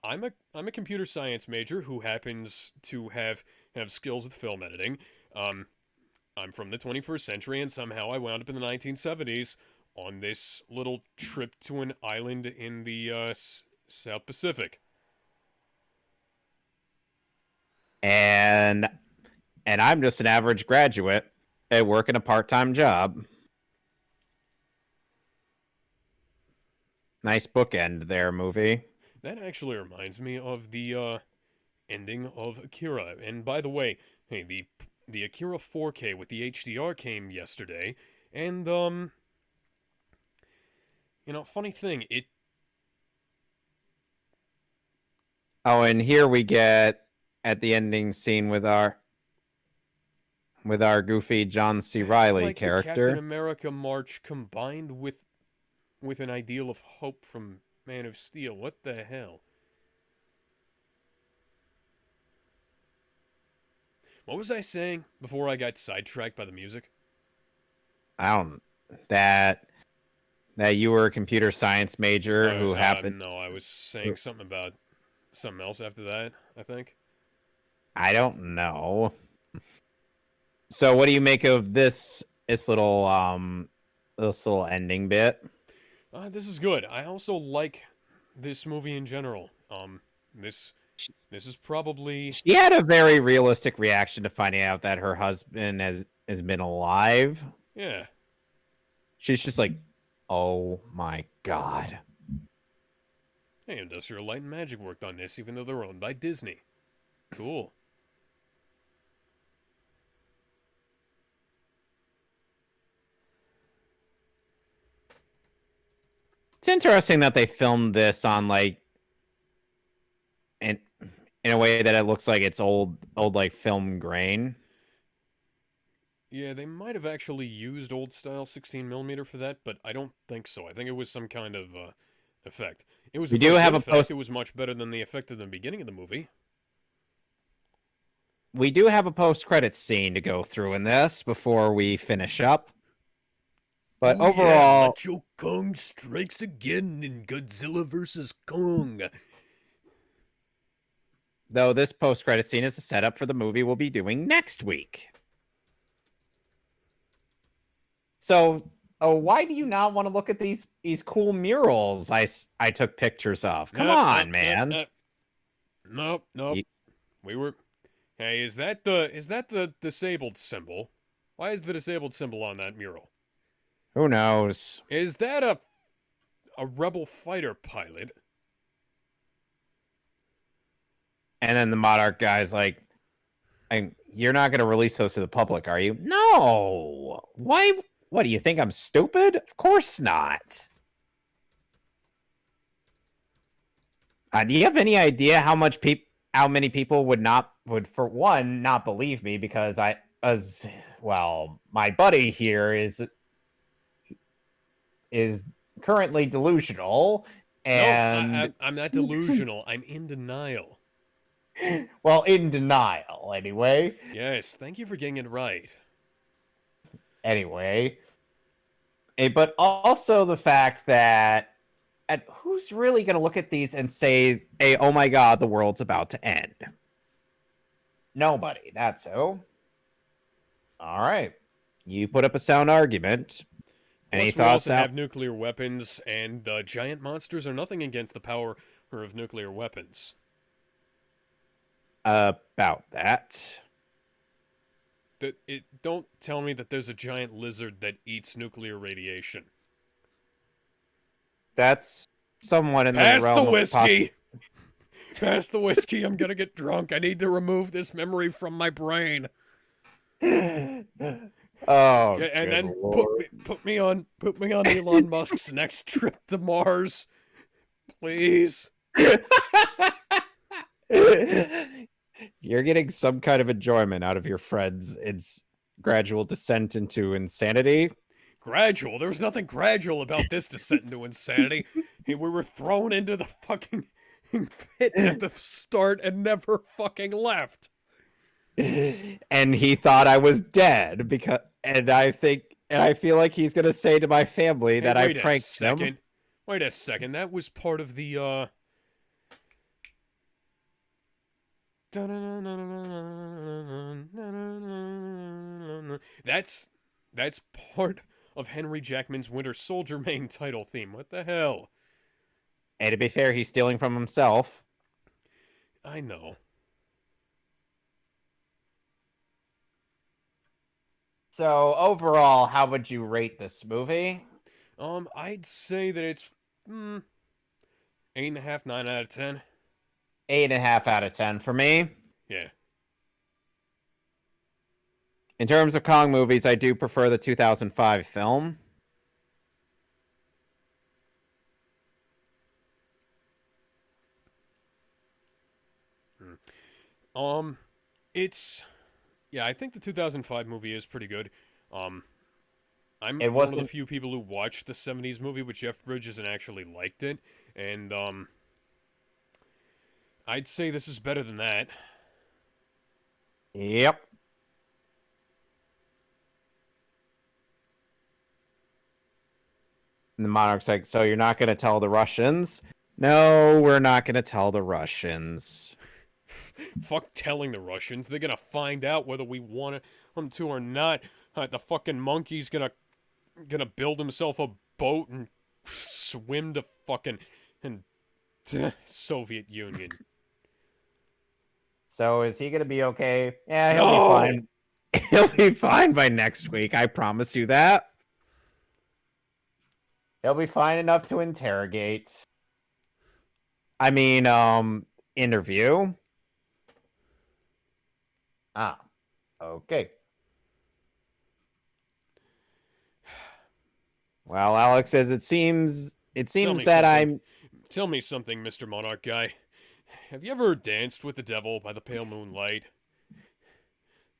I'm a computer science major who happens to have skills with film editing. I'm from the 21st century, and somehow I wound up in the 1970s on this little trip to an island in the South Pacific. And I'm just an average graduate at working a part-time job. Nice bookend there, movie. That actually reminds me of the ending of Akira. And by the way, hey, the Akira 4K with the HDR came yesterday, and funny thing, it. Oh, and here we get at the ending scene with our goofy John C. Reilly like character. The Captain America March combined with an ideal of hope from Man of Steel. What the hell? What was I saying before I got sidetracked by the music? I don't that that you were a computer science major who happened. No, I was saying something about something else after that, I think. I don't know. So what do you make of this little ending bit? This is good. I also like this movie in general. This this is probably She had a very realistic reaction to finding out that her husband has been alive. yeah. She's just like, "Oh my god." Hey, Industrial Light and Magic worked on this, even though they're owned by Disney. Cool. It's interesting that they filmed this on like in in a way that it looks like it's old like film grain. Yeah, they might have actually used old style 16mm for that, but I don't think so. I think it was some kind of effect. It was a We do very have good a effect. post It was much better than the effect at the beginning of the movie. we do have a post-credits scene to go through in this before we finish up. But Oh yeah, overall, Macho Kong strikes again in Godzilla vs. Kong. though this post-credit scene is a setup for the movie we'll be doing next week. So, oh, why do you not want to look at these cool murals I took pictures of? Come on, man. Nope, nope. You- We were. Hey, is that the disabled symbol? Why is the disabled symbol on that mural? Who knows? Is that a rebel fighter pilot? And then the Monarch guy's like, "You're not going to release those to the public, are you?" No. Why? What do you think? I'm stupid? Of course not. Do you have any idea how many people would for one not believe me because as well, my buddy here is currently delusional No, and I'm not delusional. I'm in denial. well, in denial anyway. Yes, thank you for getting it right. Anyway, but also the fact that and who's really going to look at these and say, "Hey, oh my god, the world's about to end"? Nobody. That's who. All right. You put up a sound argument. Any Plus, we thoughts also out have nuclear weapons, and giant monsters are nothing against the power of nuclear weapons. about that? Don't tell me that there's a giant lizard that eats nuclear radiation. That's somewhat in the Pass the realm of whiskey! Pass the whiskey, I'm gonna get drunk. I need to remove this memory from my brain. Oh, Okay, and good then lord. put me on Elon Musk's next trip to Mars. Please. You're getting some kind of enjoyment out of your friends. It's gradual descent into insanity. Gradual. There was nothing gradual about this descent into insanity. Hey, we were thrown into the fucking pit at the start and never fucking left. And he thought I was dead and I feel like he's gonna say to my family that I pranked him. Wait a second. That was part of the That's part of Henry Jackman's Winter Soldier main title theme. What the hell? And to be fair, he's stealing from himself. I know. So overall, how would you rate this movie? I'd say that it's 8.5, 9 out of 10. 8.5 out of 10 for me. Yeah. In terms of Kong movies, I do prefer the 2005 film. It's yeah, I think the 2005 movie is pretty good. I'm It one of the wasn't. few people who watched the 70s movie with Jeff Bridges and actually liked it, and I'd say this is better than that. Yep. And the Monarch's like, so you're not going to tell the Russians? No, we're not going to tell the Russians. Fuck telling the Russians. They're gonna find out whether we want them to or not. The fucking monkey's gonna build himself a boat and swim to fucking and Soviet Union. So is he going to be okay? Yeah, he'll No! be fine. He'll be fine by next week. I promise you that. He'll be fine enough to interrogate. I mean, interview. Ah, okay. Well, Alex says it seems that something. Tell me something, Mr. Monarch Guy. Have you ever danced with the devil by the pale moonlight?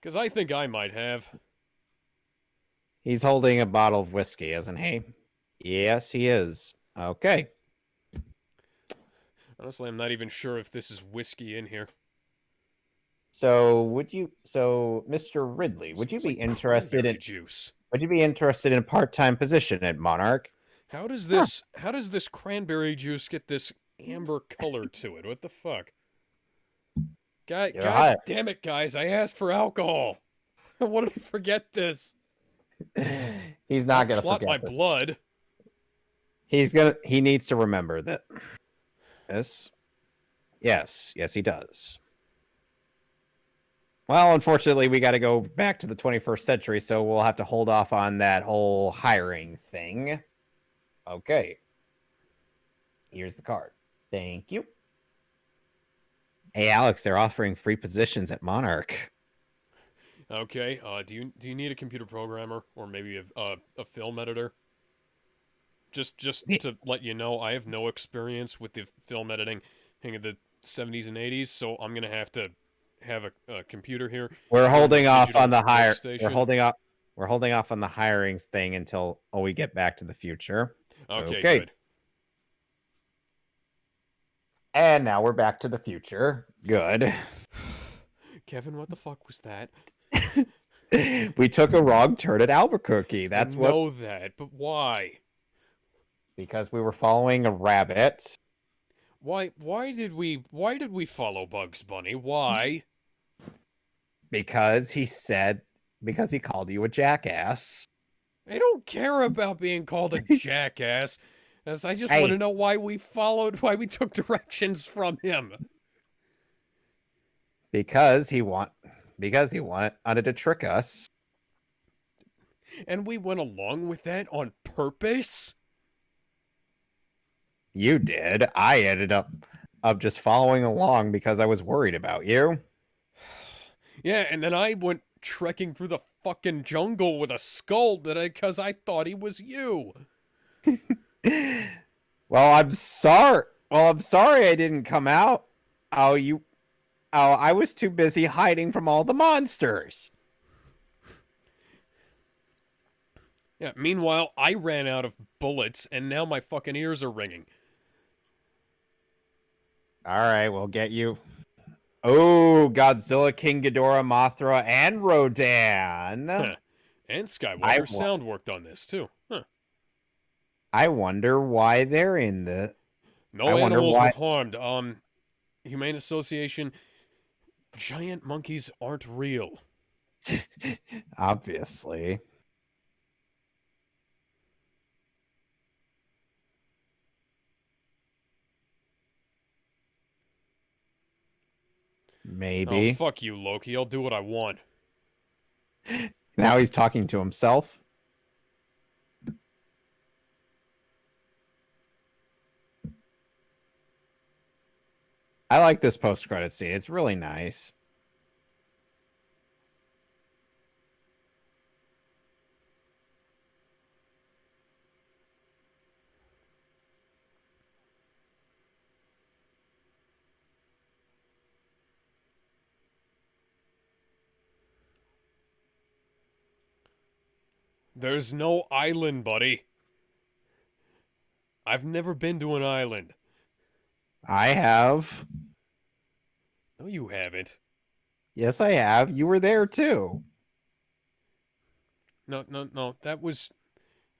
Because I think I might have. He's holding a bottle of whiskey, isn't he? Yes, he is. Okay. Honestly, I'm not even sure if this is whiskey in here. So, Mr. Ridley, would you Smells be like interested cranberry in juice? would you be interested in a part-time position at Monarch? How does this cranberry juice get this amber color to it? What the fuck? God damn it, guys! I asked for alcohol. What did I forget this? He's not gonna clot forget my this. blood. He needs to remember that. Yes, he does. Well, unfortunately, we got to go back to the 21st century, so we'll have to hold off on that whole hiring thing. Okay. Here's the card. Thank you. Hey, Alex, they're offering free positions at Monarch. Okay. Do you need a computer programmer or maybe a film editor? Just to let you know, I have no experience with the film editing of the 70s and 80s, so I'm gonna have to have a computer here. We're holding off on the hire. We're holding off on the hirings thing until we get back to the future. Okay, good. And now we're back to the future. Good. Kevin, what the fuck was that? We took a wrong turn at Albuquerque. That's what. I know that, but why? Because we were following a rabbit. Why did we follow Bugs Bunny? Why? Because he called you a jackass. I don't care about being called a jackass. As I just want to know why we took directions from him. Because he wanted to trick us. And we went along with that on purpose? You did. I ended up just following along because I was worried about you. Yeah, and then I went trekking through the fucking jungle with a skull because I thought he was you. Well, I'm sorry. I didn't come out. I was too busy hiding from all the monsters. Yeah, meanwhile, I ran out of bullets, and now my fucking ears are ringing. All right, we'll get you. Oh, Godzilla, King Ghidorah, Mothra, and Rodan. Huh. And Skywalker's sound worked on this, too. Huh. I wonder why they're in the... No animals were harmed. Humane Association, giant monkeys aren't real. Obviously. Maybe. Oh, fuck you, Loki. I'll do what I want. Now he's talking to himself. I like this post-credit scene. It's really nice. There's no island, buddy. I've never been to an island. I have. No, you haven't. Yes, I have. You were there too. No. That was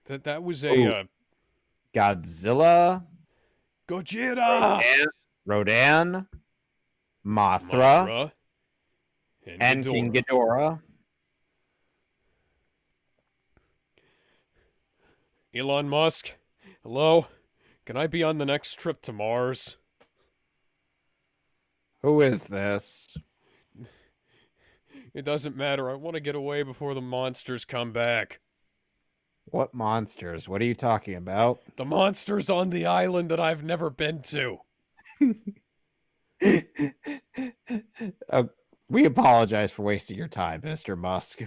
a Godzilla, Gojira, Rodan, Mothra, Mothra, and and King Ghidorah. Ghidorah. Elon Musk, hello? Can I be on the next trip to Mars? Who is this? It doesn't matter. I want to get away before the monsters come back. What monsters? What are you talking about? The monsters on the island that I've never been to. uh, we apologize for wasting your time, Mr. Musk.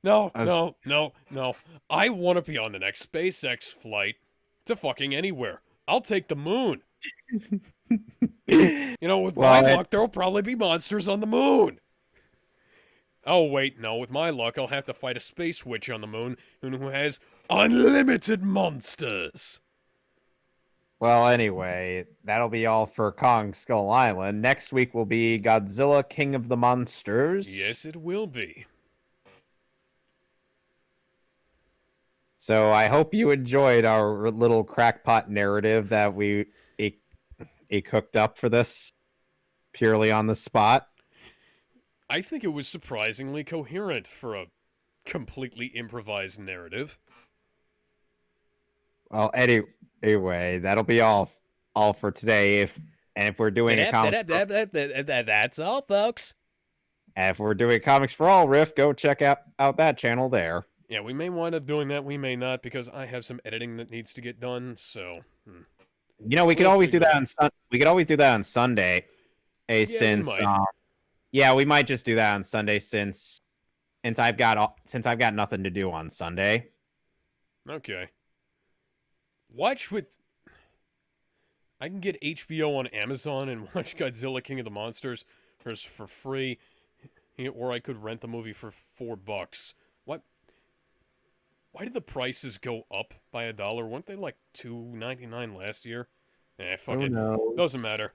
No, As- no, no, no. I want to be on the next SpaceX flight to fucking anywhere. I'll take the moon. You know, with my luck, there'll probably be monsters on the moon. Oh, wait, no. With my luck, I'll have to fight a space witch on the moon who has unlimited monsters. Well, anyway, that'll be all for Kong Skull Island. Next week will be Godzilla, King of the Monsters. Yes, it will be. So I hope you enjoyed our little crackpot narrative that we cooked up for this purely on the spot. I think it was surprisingly coherent for a completely improvised narrative. Well, anyway, that'll be all for today. If we're doing a comic, That's all, folks. if we're doing comics for all riff, go check out that channel there. Yeah, we may wind up doing that. We may not, because I have some editing that needs to get done. So, You know, we could always do that on we could always do that on Sunday. Since yeah, we might just do that on Sunday since I've got nothing to do on Sunday. Okay. Watch with. I can get HBO on Amazon and watch Godzilla King of the Monsters for free, or I could rent the movie for $4. What? Why did the prices go up by $1? Weren't they like $2.99 last year? Fuck it. Knows? Doesn't matter.